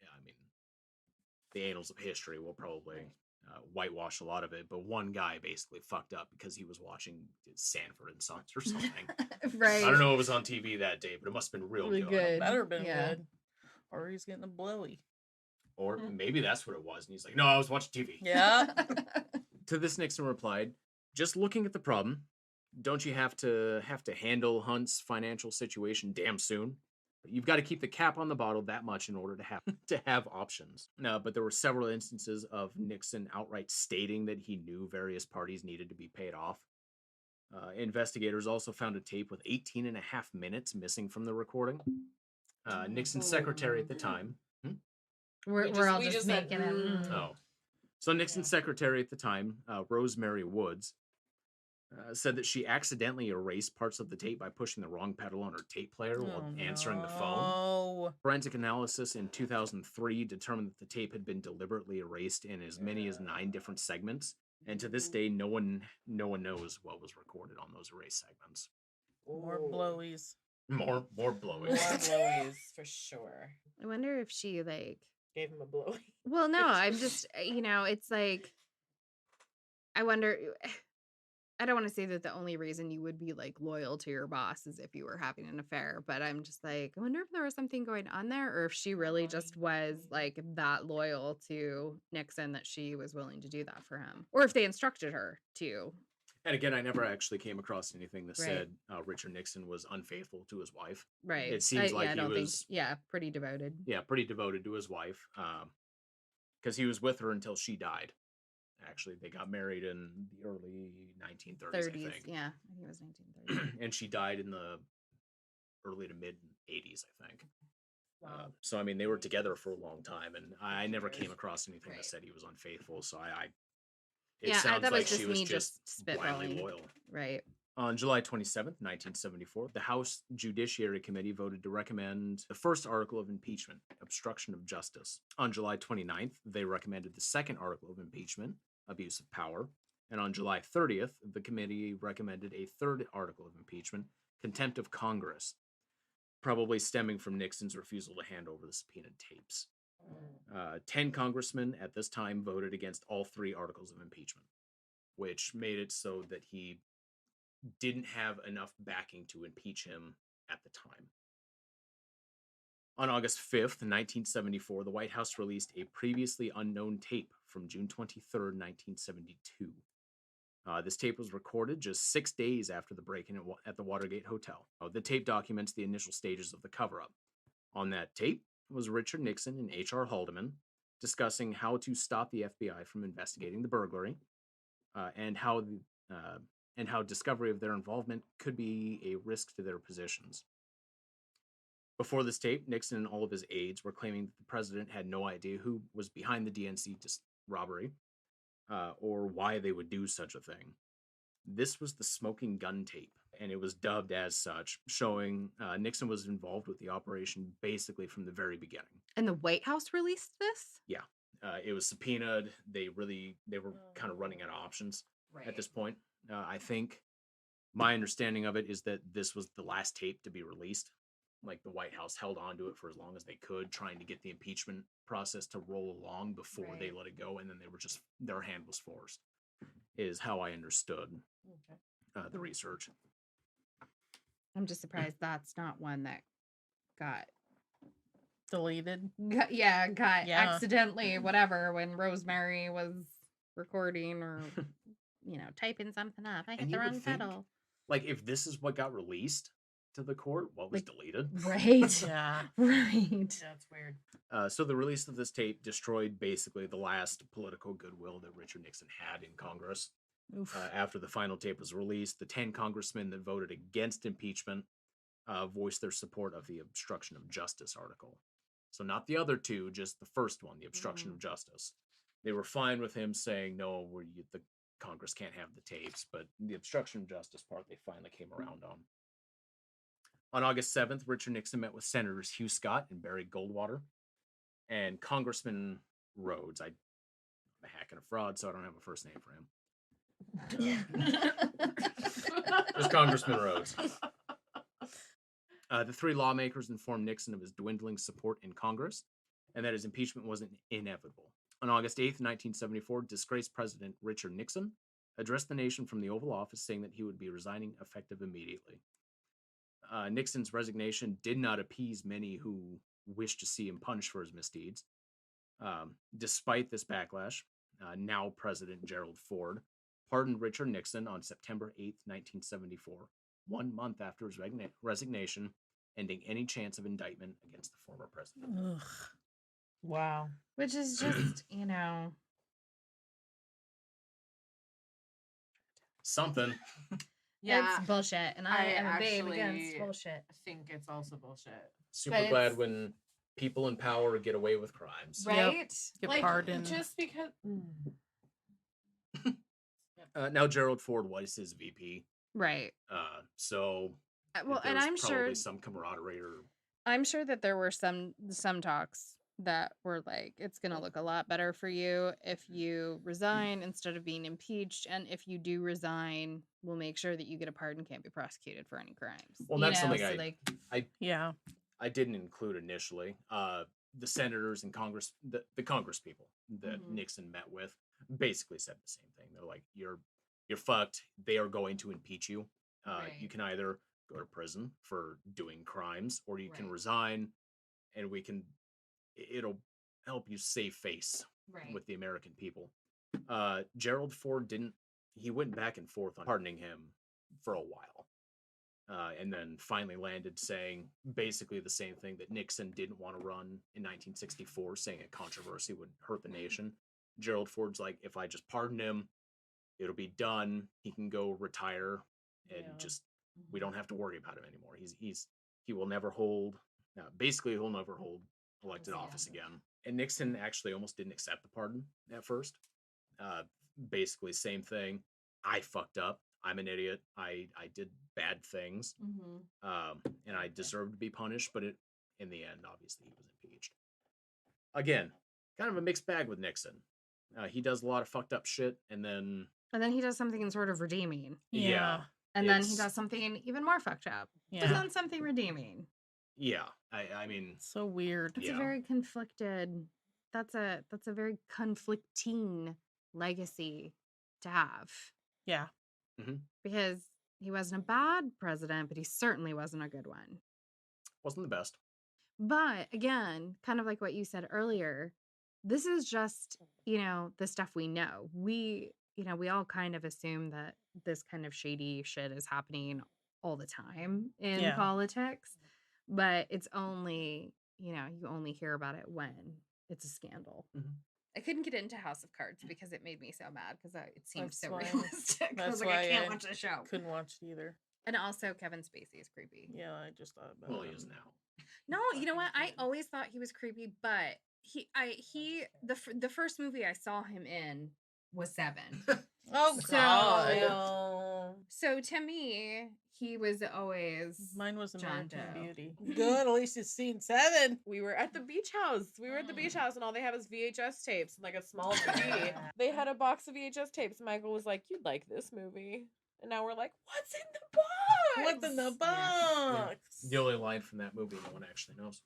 Speaker 4: I mean, the annals of history will probably whitewash a lot of it, but one guy basically fucked up because he was watching Sanford and Sons or something.
Speaker 1: right.
Speaker 4: I don't know if it was on TV that day, but it must have been real
Speaker 1: Really
Speaker 4: good.
Speaker 1: good.
Speaker 3: Better been
Speaker 1: Yeah.
Speaker 3: good. Or he's getting a blowy.
Speaker 4: Or maybe that's what it was. And he's like, no, I was watching TV.
Speaker 3: Yeah.
Speaker 4: To this, Nixon replied, just looking at the problem, don't you have to handle Hunt's financial situation damn soon? You've got to keep the cap on the bottle that much in order to have options. No, but there were several instances of Nixon outright stating that he knew various parties needed to be paid off. Investigators also found a tape with 18 and a half minutes missing from the recording. Nixon's secretary at the time.
Speaker 1: We're all
Speaker 2: we
Speaker 1: just
Speaker 2: said,
Speaker 1: making it.
Speaker 4: Oh. So Nixon's secretary at the time, Rosemary Woods, said that she accidentally erased parts of the tape by pushing the wrong pedal on her tape player while answering the phone.
Speaker 3: Oh.
Speaker 4: Forensic analysis in 2003 determined that the tape had been deliberately erased in as many as 9 different segments, and to this day, no one knows what was recorded on those erased segments.
Speaker 3: More blowies.
Speaker 4: More
Speaker 2: More
Speaker 4: blowing.
Speaker 2: blowies for sure.
Speaker 1: I wonder if she like.
Speaker 2: Gave him a blowy.
Speaker 1: Well, no, I'm just it's like. I wonder. I don't want to say that the only reason you would be like loyal to your boss is if you were having an affair, but I'm just like, I wonder if there was something going on there, or if she really just was like that loyal to Nixon that she was willing to do that for him, or if they instructed her to.
Speaker 4: And again, I never actually came across anything that
Speaker 1: Right.
Speaker 4: said Richard Nixon was unfaithful to his wife.
Speaker 1: Right.
Speaker 4: It seems like
Speaker 1: I
Speaker 4: he
Speaker 1: don't
Speaker 4: was,
Speaker 1: pretty devoted.
Speaker 4: yeah, pretty devoted to his wife, because he was with her until she died. Actually, they got married in the early 1930s,
Speaker 1: 30s,
Speaker 4: I think.
Speaker 1: yeah, I think it was 1930s.
Speaker 4: And she died in the early to mid 80s, I think.
Speaker 2: Wow.
Speaker 4: So I mean, they were together for a long time, and I never came across anything
Speaker 1: Right.
Speaker 4: that said he was unfaithful. So
Speaker 1: Yeah,
Speaker 4: sounds
Speaker 1: that
Speaker 4: like
Speaker 1: was just
Speaker 4: she was
Speaker 1: me
Speaker 4: just blindly
Speaker 1: spitballing.
Speaker 4: loyal.
Speaker 1: Right.
Speaker 4: On July 27th, 1974, the House Judiciary Committee voted to recommend the first article of impeachment, obstruction of justice. On July 29th, they recommended the second article of impeachment, abuse of power. And on July 30th, the committee recommended a third article of impeachment, contempt of Congress, probably stemming from Nixon's refusal to hand over the subpoenaed tapes. 10 congressmen at this time voted against all 3 articles of impeachment, which made it so that he didn't have enough backing to impeach him at the time. On August 5th, 1974, the White House released a previously unknown tape from June 23rd, 1972. This tape was recorded just 6 days after the break-in at the Watergate Hotel. The tape documents the initial stages of the cover-up. On that tape was Richard Nixon and H.R. Haldeman discussing how to stop the FBI from investigating the burglary, and how discovery of their involvement could be a risk to their positions. Before this tape, Nixon and all of his aides were claiming that the president had no idea who was behind the DNC robbery, or why they would do such a thing. This was the smoking gun tape, and it was dubbed as such, showing Nixon was involved with the operation basically from the very beginning.
Speaker 1: And the White House released this?
Speaker 4: Yeah. It was subpoenaed. They were kind of running out of options at this point. I think my understanding of it is that this was the last tape to be released. like the White House held on to it for as long as they could, trying to get the impeachment process to roll along before they
Speaker 1: Right.
Speaker 4: let it go, and then they were just their hand was forced. Is how I understood
Speaker 2: Okay.
Speaker 4: the research.
Speaker 1: I'm just surprised that's not one that got
Speaker 3: Deleted.
Speaker 1: got
Speaker 3: Yeah.
Speaker 1: accidentally whatever when Rosemary was recording or typing something up. I hit
Speaker 4: And
Speaker 1: the
Speaker 4: you would
Speaker 1: wrong
Speaker 4: think,
Speaker 1: pedal.
Speaker 4: like, if this is what got released to the court, what was
Speaker 1: Like,
Speaker 4: deleted?
Speaker 1: Right.
Speaker 3: Yeah.
Speaker 1: Right.
Speaker 2: That's weird.
Speaker 4: So the release of this tape destroyed basically the last political goodwill that Richard Nixon had in Congress.
Speaker 3: Oof.
Speaker 4: After the final tape was released, the 10 congressmen that voted against impeachment voiced their support of the obstruction of justice article. So not the other two, just the first one, the obstruction of justice. They were fine with him saying, no, the Congress can't have the tapes, but the obstruction of justice part they finally came around on. On August 7th, Richard Nixon met with Senators Hugh Scott and Barry Goldwater and Congressman Rhodes. I'm a hack and a fraud, so I don't have a first name for him. Just Congressman Rhodes. The three lawmakers informed Nixon of his dwindling support in Congress and that his impeachment wasn't inevitable. On August 8th, 1974, disgraced President Richard Nixon addressed the nation from the Oval Office saying that he would be resigning effective immediately. Nixon's resignation did not appease many who wished to see him punished for his misdeeds. Despite this backlash, now President Gerald Ford pardoned Richard Nixon on September 8th, 1974, 1 month after his resignation, ending any chance of indictment against the former president.
Speaker 3: Ugh. Wow.
Speaker 1: Which is just,
Speaker 4: Something.
Speaker 2: Yeah,
Speaker 1: it's bullshit. And I am a babe against
Speaker 2: actually
Speaker 1: bullshit.
Speaker 2: think it's also bullshit.
Speaker 4: Super
Speaker 1: But
Speaker 4: glad
Speaker 1: it's-
Speaker 4: when people in power get away with crimes.
Speaker 1: Right?
Speaker 3: Get pardoned.
Speaker 2: Just because.
Speaker 4: Now Gerald Ford was his VP,
Speaker 1: Right.
Speaker 4: so
Speaker 1: Well,
Speaker 4: there
Speaker 1: and
Speaker 4: was
Speaker 1: I'm
Speaker 4: probably
Speaker 1: sure
Speaker 4: some camaraderie or
Speaker 1: that there were some talks that were like, it's going to look a lot better for you if you resign instead of being impeached. And if you do resign, we'll make sure that you get a pardon, can't be prosecuted for any crimes.
Speaker 4: Well, that's something
Speaker 1: so
Speaker 3: Yeah.
Speaker 4: I didn't include initially. The senators and Congress, the Congress people that
Speaker 1: Mhm.
Speaker 4: Nixon met with, basically said the same thing. They're like, "You're fucked. They are going to impeach you. You
Speaker 1: Right.
Speaker 4: can either go to prison for doing crimes, or you can
Speaker 1: Right.
Speaker 4: resign, and it'll help you save face
Speaker 1: Right.
Speaker 4: with the American people." Gerald Ford didn't. He went back and forth on pardoning him for a while. And then finally landed saying basically the same thing that Nixon didn't want to run in 1964, saying a controversy would hurt the nation. Gerald Ford's like, if I just pardon him, it'll be done. He can go retire, and we don't have to worry about him anymore. He will never hold. Basically, he'll never hold elected office again. And Nixon actually almost didn't accept the pardon at first. Basically, same thing. I fucked up. I'm an idiot. I did bad things, and I deserved to be punished. But in the end, obviously, he was impeached. Again, kind of a mixed bag with Nixon. He does a lot of fucked up shit, and then
Speaker 1: he does something sort of redeeming.
Speaker 3: Yeah.
Speaker 1: And then he
Speaker 4: It's-
Speaker 1: does something even more fucked up. But
Speaker 3: Yeah.
Speaker 1: then something redeeming.
Speaker 4: yeah, I mean,
Speaker 3: So weird.
Speaker 1: It's
Speaker 4: Yeah.
Speaker 1: a very conflicted. That's a very conflicting legacy to have.
Speaker 3: Yeah.
Speaker 1: Because he wasn't a bad president, but he certainly wasn't a good one.
Speaker 4: wasn't the best.
Speaker 1: But again, kind of like what you said earlier, this is just, the stuff we know. We all kind of assume that this kind of shady shit is happening all the time in
Speaker 3: Yeah.
Speaker 1: politics, but it's only, you only hear about it when it's a scandal.
Speaker 4: Mhm.
Speaker 1: I couldn't get into House of Cards because it made me so mad because it seemed
Speaker 3: That's
Speaker 1: so
Speaker 3: why-
Speaker 1: realistic. I
Speaker 3: that's
Speaker 1: was like, I
Speaker 3: why
Speaker 1: can't
Speaker 3: I
Speaker 1: watch the show.
Speaker 3: Couldn't watch it either.
Speaker 1: And also, Kevin Spacey is creepy.
Speaker 3: Yeah, I just thought about
Speaker 4: Well,
Speaker 3: it.
Speaker 4: he is now.
Speaker 1: No, you know what? I
Speaker 2: Fucking
Speaker 1: always thought he was creepy, but the first movie I saw him in was Seven.
Speaker 3: Oh
Speaker 1: So-
Speaker 3: God.
Speaker 1: So to me, he was always
Speaker 3: Mine was
Speaker 1: John
Speaker 3: American
Speaker 1: Doe.
Speaker 3: Beauty. Good, at least it's seen 7.
Speaker 2: We were at the beach house. And all they have is VHS tapes and like a small DVD. They had a box of VHS tapes. Michael was like, "You'd like this movie." And now we're like, what's in the box?
Speaker 3: What's in the
Speaker 1: Yeah.
Speaker 3: box?
Speaker 4: The only line from that movie no one actually knows.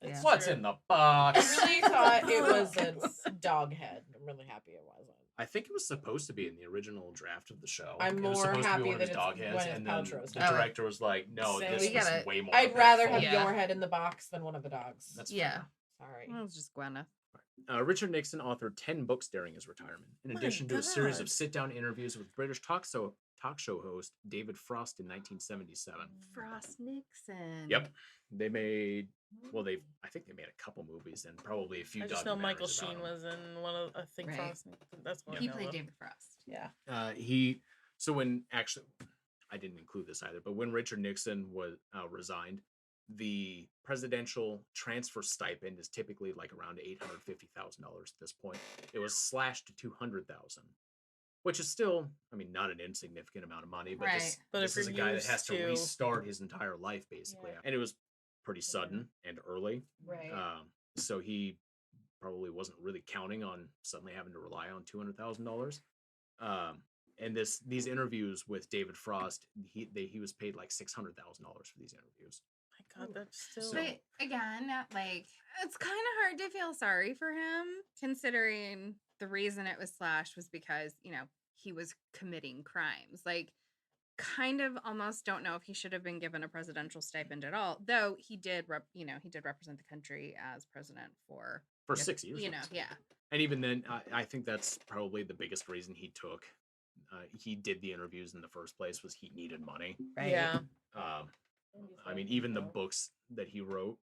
Speaker 1: Yeah.
Speaker 4: What's in the box?
Speaker 2: I really thought it was a dog head. I'm really happy it wasn't.
Speaker 4: I think it was supposed to be in the original draft of the show.
Speaker 2: I'm
Speaker 4: It was
Speaker 2: more
Speaker 4: supposed to
Speaker 2: happy
Speaker 4: be one of
Speaker 2: that
Speaker 4: his
Speaker 2: it's
Speaker 4: dog heads,
Speaker 2: Gwyneth
Speaker 4: and then
Speaker 2: Paltrow's
Speaker 4: the
Speaker 2: head.
Speaker 4: director was like, "No,
Speaker 2: Same.
Speaker 4: this
Speaker 1: We
Speaker 4: was
Speaker 1: gotta-
Speaker 4: way more."
Speaker 2: I'd rather have
Speaker 4: impactful."
Speaker 1: Yeah.
Speaker 2: your head in the box than one of the dogs.
Speaker 4: That's
Speaker 1: Yeah.
Speaker 4: fair.
Speaker 2: Sorry.
Speaker 1: Well, it's just Gwyneth.
Speaker 4: Richard Nixon authored 10 books during his retirement, in
Speaker 3: My
Speaker 4: addition to a series of
Speaker 3: God.
Speaker 4: sit-down interviews with British talk show host David Frost in 1977.
Speaker 1: Frost Nixon.
Speaker 4: Yep, they made. Well, I think they made a couple movies and probably a few.
Speaker 3: I just know Michael
Speaker 4: documentaries about
Speaker 3: Sheen
Speaker 4: him.
Speaker 3: was in one of, I think,
Speaker 1: Right.
Speaker 3: Frost. That's one
Speaker 1: He
Speaker 3: I know
Speaker 1: played
Speaker 3: of.
Speaker 1: David Frost.
Speaker 3: Yeah.
Speaker 4: So when actually, I didn't include this either, but when Richard Nixon was resigned, the presidential transfer stipend is typically like around $850,000 at this point. It was slashed to $200,000, which is still, I mean, not an insignificant amount of money, but
Speaker 1: Right.
Speaker 3: But
Speaker 4: this
Speaker 3: if
Speaker 4: is a
Speaker 3: you're
Speaker 4: guy that
Speaker 3: used
Speaker 4: has to
Speaker 3: to-
Speaker 4: restart his entire life basically,
Speaker 2: Yeah.
Speaker 4: and it was pretty sudden and early.
Speaker 2: Right.
Speaker 4: So he probably wasn't really counting on suddenly having to rely on $200,000. And these interviews with David Frost, he was paid like $600,000 for these interviews.
Speaker 3: My God, that's still.
Speaker 4: So-
Speaker 1: But again, like, it's kind of hard to feel sorry for him, considering the reason it was slashed was because, he was committing crimes. Like, kind of almost don't know if he should have been given a presidential stipend at all, though he did, he did represent the country as president for
Speaker 4: 6 years.
Speaker 1: yeah.
Speaker 4: And even then, I think that's probably the biggest reason he took. He did the interviews in the first place was he needed money.
Speaker 1: Right.
Speaker 3: Yeah.
Speaker 4: I mean, even the books that he wrote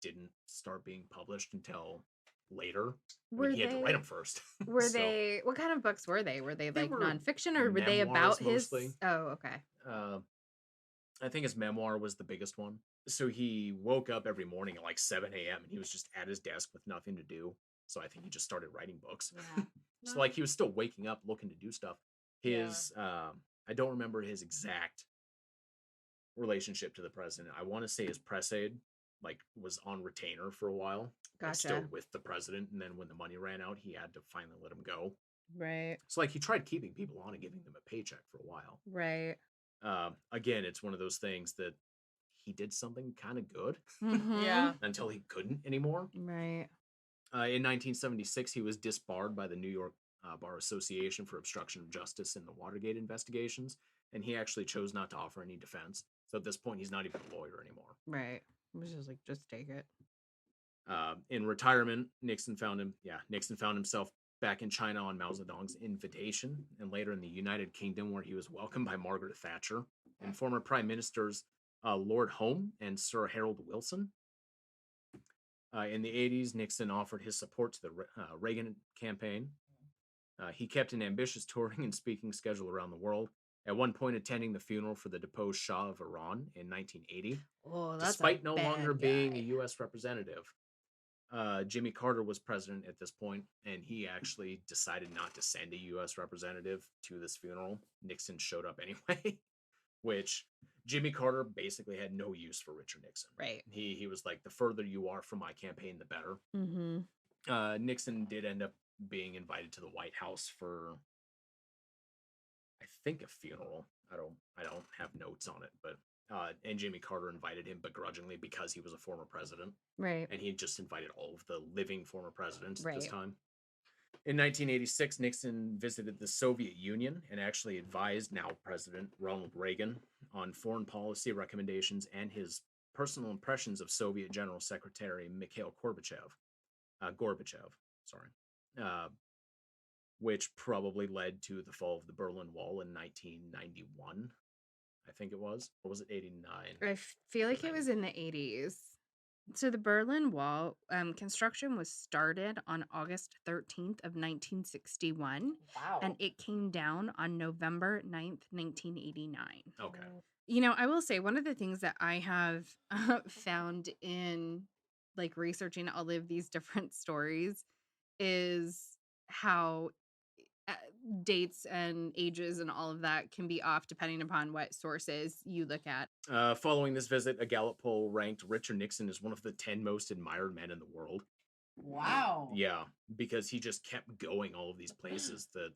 Speaker 4: didn't start being published until later. He had to write them first.
Speaker 1: Were
Speaker 4: So,
Speaker 1: they? What kind of books were they? Were they
Speaker 4: They
Speaker 1: like
Speaker 4: were
Speaker 1: nonfiction, or were they
Speaker 4: memoirs
Speaker 1: about his?
Speaker 4: mostly.
Speaker 1: Oh, okay.
Speaker 4: I think his memoir was the biggest one. So he woke up every morning at like 7 a.m. and he was just at his desk with nothing to do. So I think he just started writing books.
Speaker 1: Yeah.
Speaker 4: So like he was still waking up looking to do stuff. His I don't remember his exact relationship to the president. I want to say his press aide like was on retainer for a while. Like, still
Speaker 1: Gotcha.
Speaker 4: with the president, and then when the money ran out, he had to finally let him go.
Speaker 1: Right.
Speaker 4: So like he tried keeping people on and giving them a paycheck for a while.
Speaker 1: Right.
Speaker 4: Again, it's one of those things that he did something kind of good
Speaker 1: Mhm.
Speaker 3: Yeah.
Speaker 4: until he couldn't anymore.
Speaker 1: Right.
Speaker 4: In 1976, he was disbarred by the New York Bar Association for obstruction of justice in the Watergate investigations, and he actually chose not to offer any defense. So at this point, he's not even a lawyer anymore.
Speaker 1: Right. It was just like, just take it.
Speaker 4: In retirement, Nixon found himself back in China on Mao Zedong's invitation, and later in the United Kingdom, where he was welcomed by Margaret Thatcher and former Prime Ministers Lord Home and Sir Harold Wilson. In the 80s, Nixon offered his support to the Reagan campaign. He kept an ambitious touring and speaking schedule around the world, at one point attending the funeral for the deposed Shah of Iran in 1980,
Speaker 1: Oh, that's
Speaker 4: despite no longer being a
Speaker 1: guy.
Speaker 4: U.S. representative. Jimmy Carter was president at this point, and he actually decided not to send a U.S. representative to this funeral. Nixon showed up anyway, which Jimmy Carter basically had no use for Richard Nixon.
Speaker 1: Right.
Speaker 4: He was like, the further you are from my campaign, the better.
Speaker 1: Mm-hmm.
Speaker 4: Nixon did end up being invited to the White House for, I think, a funeral. I don't have notes on it, but and Jimmy Carter invited him begrudgingly because he was a former president,
Speaker 1: Right.
Speaker 4: and he just invited all of the living former presidents at this
Speaker 1: Right.
Speaker 4: time. In 1986, Nixon visited the Soviet Union and actually advised now President Ronald Reagan on foreign policy recommendations and his personal impressions of Soviet General Secretary Mikhail Gorbachev, which probably led to the fall of the Berlin Wall in 1991. I think it was. Or was it 89?
Speaker 1: I feel like it was in the 80s. So the Berlin Wall construction was started on August 13th of 1961,
Speaker 2: Wow.
Speaker 1: and it came down on November 9th, 1989.
Speaker 4: Okay.
Speaker 1: I will say one of the things that I have found in like researching all of these different stories is how dates and ages and all of that can be off depending upon what sources you look at.
Speaker 4: Following this visit, a Gallup poll ranked Richard Nixon as one of the 10 most admired men in the world.
Speaker 2: Wow.
Speaker 4: Yeah, because he just kept going all of these places that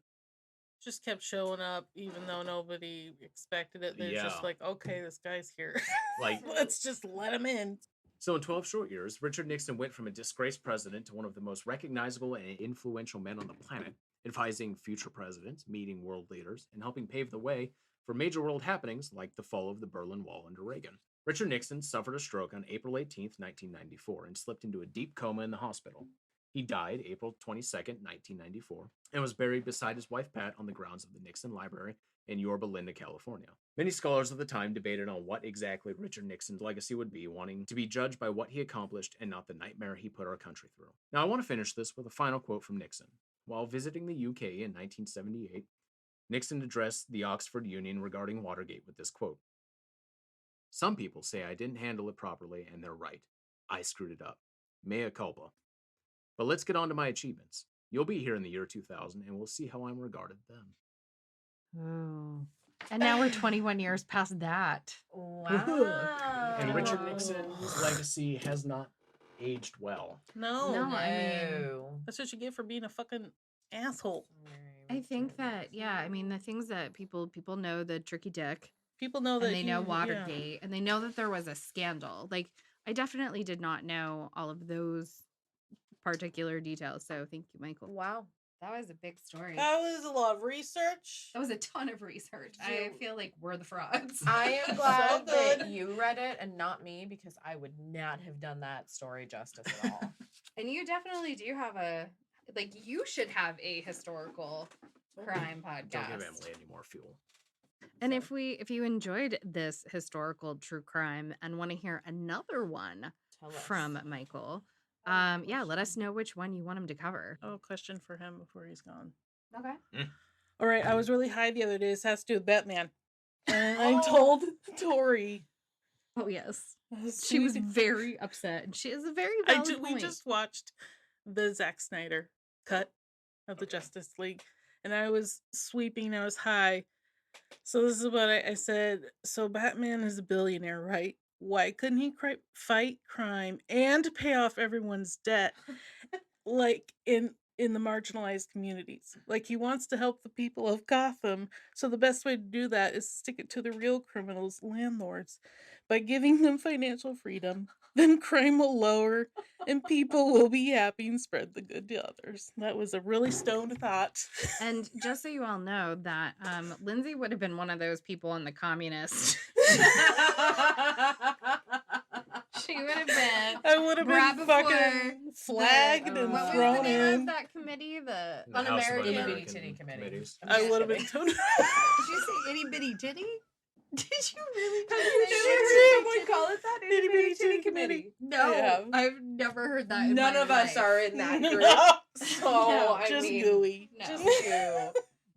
Speaker 3: just kept showing up even though nobody expected it. They're just
Speaker 4: Yeah.
Speaker 3: like, okay, this guy's here.
Speaker 4: Like,
Speaker 3: let's just let him in.
Speaker 4: so in 12 short years, Richard Nixon went from a disgraced president to one of the most recognizable and influential men on the planet, advising future presidents, meeting world leaders, and helping pave the way for major world happenings like the fall of the Berlin Wall under Reagan. Richard Nixon suffered a stroke on April 18th, 1994, and slipped into a deep coma in the hospital. He died April 22nd, 1994, and was buried beside his wife Pat on the grounds of the Nixon Library in Yorba Linda, California. Many scholars of the time debated on what exactly Richard Nixon's legacy would be, wanting to be judged by what he accomplished and not the nightmare he put our country through. Now, I want to finish this with a final quote from Nixon. While visiting the UK in 1978, Nixon addressed the Oxford Union regarding Watergate with this quote: "Some people say I didn't handle it properly, and they're right. I screwed it up. Mea culpa. But let's get on to my achievements. You'll be here in the year 2000, and we'll see how I'm regarded then."
Speaker 1: Oh. And now we're 21 years past that.
Speaker 2: Wow.
Speaker 4: And Richard Nixon's legacy has not aged well.
Speaker 3: No.
Speaker 1: No, I mean,
Speaker 3: That's what you get for being a fucking asshole.
Speaker 1: I think that, yeah, I mean, the things that people know, the tricky dick,
Speaker 3: People know that
Speaker 1: and they know
Speaker 3: he-
Speaker 1: Watergate, and they know that there was a scandal. Like, I definitely did not know all of those particular details. So thank you, Michael.
Speaker 2: Wow.
Speaker 1: That was a big story.
Speaker 3: That was a lot of research.
Speaker 1: That was a ton of research. I feel like we're the frauds.
Speaker 2: I am
Speaker 3: So
Speaker 2: glad that
Speaker 3: good.
Speaker 2: you read it and not me, because I would not have done that story justice at all.
Speaker 1: And you definitely do have you should have a historical crime podcast.
Speaker 4: Don't give Emily any more fuel.
Speaker 1: And if you enjoyed this historical true crime and want to hear another one
Speaker 2: Tell us.
Speaker 1: from Michael, yeah, let us know which one you want him to cover.
Speaker 3: Oh, question for him before he's gone.
Speaker 1: Okay.
Speaker 3: All right, I was really high the other day. This has to do with Batman. And I told Tori.
Speaker 1: Oh yes, she was very upset, and she is a very
Speaker 3: We
Speaker 1: valid point.
Speaker 3: just watched the Zack Snyder cut of the Justice League, and I was sweeping. I was high. So this is what I said. So Batman is a billionaire, right? Why couldn't he fight crime and pay off everyone's debt, like in the marginalized communities? Like, he wants to help the people of Gotham. So the best way to do that is stick it to the real criminals, landlords, by giving them financial freedom. Then crime will lower and people will be happy and spread the good to others. That was a really stoned thought.
Speaker 1: And just so you all know that Lindsay would have been one of those people in the communist. She would have been.
Speaker 3: I would have
Speaker 1: brought
Speaker 3: been
Speaker 1: before
Speaker 3: fucking flagged and
Speaker 1: what was the
Speaker 3: thrown
Speaker 1: name
Speaker 3: in.
Speaker 1: of that committee? The
Speaker 4: The House of
Speaker 2: Un-American
Speaker 4: Un-American
Speaker 2: Itty-Bitty Committee.
Speaker 4: Committees.
Speaker 3: I would have been
Speaker 2: kidding.
Speaker 3: thrown.
Speaker 1: Did you say itty bitty titty? Did you really
Speaker 2: Have
Speaker 1: just
Speaker 2: you
Speaker 1: say
Speaker 2: never
Speaker 1: itty
Speaker 2: heard
Speaker 1: bitty
Speaker 2: someone call it that?
Speaker 3: Itty
Speaker 2: Itty
Speaker 3: bitty
Speaker 2: bitty
Speaker 3: titty
Speaker 2: titty committee.
Speaker 1: No,
Speaker 3: I have.
Speaker 1: I've never heard that. In
Speaker 2: None
Speaker 1: my
Speaker 2: of us
Speaker 1: life.
Speaker 2: are in that group.
Speaker 3: No,
Speaker 2: So
Speaker 1: No,
Speaker 2: I
Speaker 3: just
Speaker 2: mean,
Speaker 3: gooey.
Speaker 1: No.
Speaker 2: just you.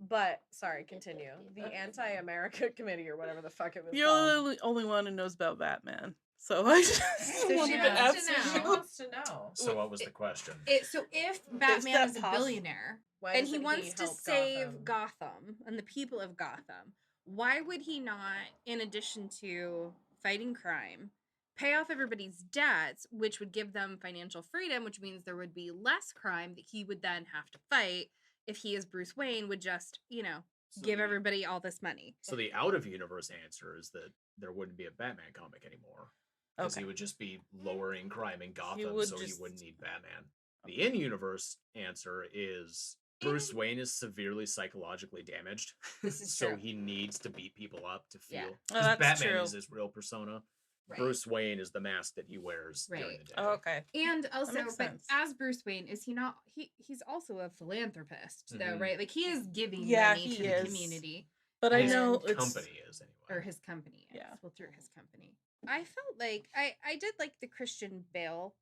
Speaker 2: But sorry, continue. The Anti-America Committee or whatever the fuck it was
Speaker 3: You're
Speaker 2: called.
Speaker 3: the only one who knows about Batman. So I just
Speaker 1: she
Speaker 3: wanted to
Speaker 1: wants to
Speaker 3: ask
Speaker 1: know.
Speaker 2: She
Speaker 3: you.
Speaker 2: wants to know.
Speaker 4: So what was the question?
Speaker 1: So if Batman
Speaker 3: that
Speaker 1: is a
Speaker 3: possible?
Speaker 1: billionaire
Speaker 2: Why
Speaker 1: and he
Speaker 2: doesn't
Speaker 1: wants to
Speaker 2: help
Speaker 1: save Gotham and the people of Gotham, why would he not, in addition to fighting crime, pay off everybody's debts, which would give them financial freedom, which means there would be less crime that he would then have to fight if he, as Bruce Wayne, would just,
Speaker 4: So
Speaker 1: give
Speaker 4: the-
Speaker 1: everybody all this money.
Speaker 4: So the out of universe answer is that there wouldn't be a Batman comic anymore. Because
Speaker 3: Okay.
Speaker 4: he would just be lowering crime in Gotham,
Speaker 3: would
Speaker 4: so he
Speaker 3: just-
Speaker 4: wouldn't need Batman. The in-universe answer is Bruce Wayne is severely psychologically damaged,
Speaker 1: This is
Speaker 4: so
Speaker 1: true.
Speaker 4: he needs to beat people up to feel.
Speaker 1: Yeah.
Speaker 3: Oh,
Speaker 4: Because
Speaker 3: that's
Speaker 4: Batman
Speaker 3: true.
Speaker 4: is his real persona.
Speaker 1: Right.
Speaker 4: Bruce Wayne is the mask that he wears during
Speaker 1: Right.
Speaker 4: the day.
Speaker 3: Oh, okay.
Speaker 1: And also,
Speaker 3: makes
Speaker 1: but
Speaker 3: sense.
Speaker 1: as Bruce Wayne, is he not? He's also a philanthropist, though,
Speaker 4: Mhm.
Speaker 1: right? Like, he is giving
Speaker 3: Yeah,
Speaker 1: money
Speaker 3: he
Speaker 1: to the
Speaker 3: is.
Speaker 1: community,
Speaker 3: But I
Speaker 1: And
Speaker 3: know
Speaker 4: His
Speaker 3: it's
Speaker 4: company is anyway.
Speaker 1: or his company. Is.
Speaker 3: Yeah.
Speaker 1: Well, through his company. I felt like I did like the Christian Bale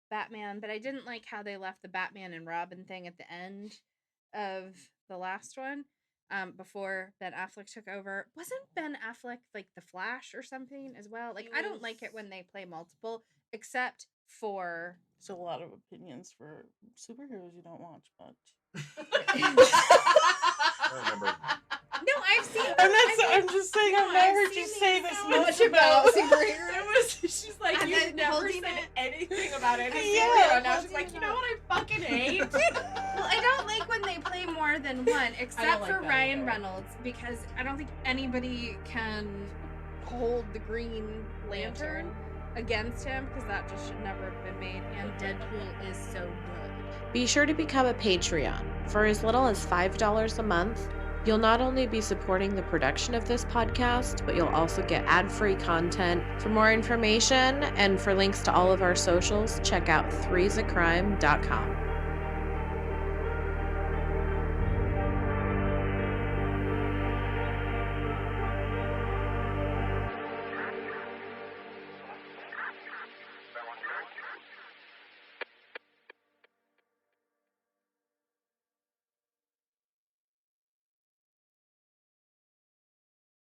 Speaker 1: Batman, but I didn't like how they left the Batman and Robin thing at the end of the last one. Before Ben Affleck took over. Wasn't Ben Affleck like the Flash or something as well? Like,
Speaker 2: He
Speaker 1: I don't like it
Speaker 2: was-
Speaker 1: when they play multiple, except for
Speaker 3: It's a lot of opinions for superheroes you don't watch much.
Speaker 4: I don't remember.
Speaker 1: No, I've seen.
Speaker 3: I'm just saying I've
Speaker 1: No,
Speaker 3: never
Speaker 1: I've
Speaker 3: heard you
Speaker 1: seen
Speaker 3: say
Speaker 1: these
Speaker 3: this
Speaker 1: so
Speaker 3: much
Speaker 1: much
Speaker 3: about
Speaker 1: about superheroes.
Speaker 2: It was, she's like,
Speaker 1: And
Speaker 2: you've
Speaker 1: then
Speaker 2: never
Speaker 1: holding
Speaker 2: said
Speaker 1: it.
Speaker 2: anything about any
Speaker 3: Yeah,
Speaker 2: superhero. Now she's
Speaker 3: holding
Speaker 2: like,
Speaker 3: it
Speaker 2: you know
Speaker 3: up.
Speaker 2: what I fucking hate?
Speaker 1: Well, I don't like when they play more more than one, except
Speaker 2: like
Speaker 1: for
Speaker 2: that
Speaker 1: Ryan
Speaker 2: either.
Speaker 1: Reynolds, because I don't think anybody can hold the Green Lantern against him, because that just should never have been made. And Deadpool is so good.
Speaker 5: Be sure to become a Patreon. For as little as $5 a month, you'll not only be supporting the production of this podcast, but you'll also get ad-free content. For more information and for links to all of our socials, check out threesacrime.com.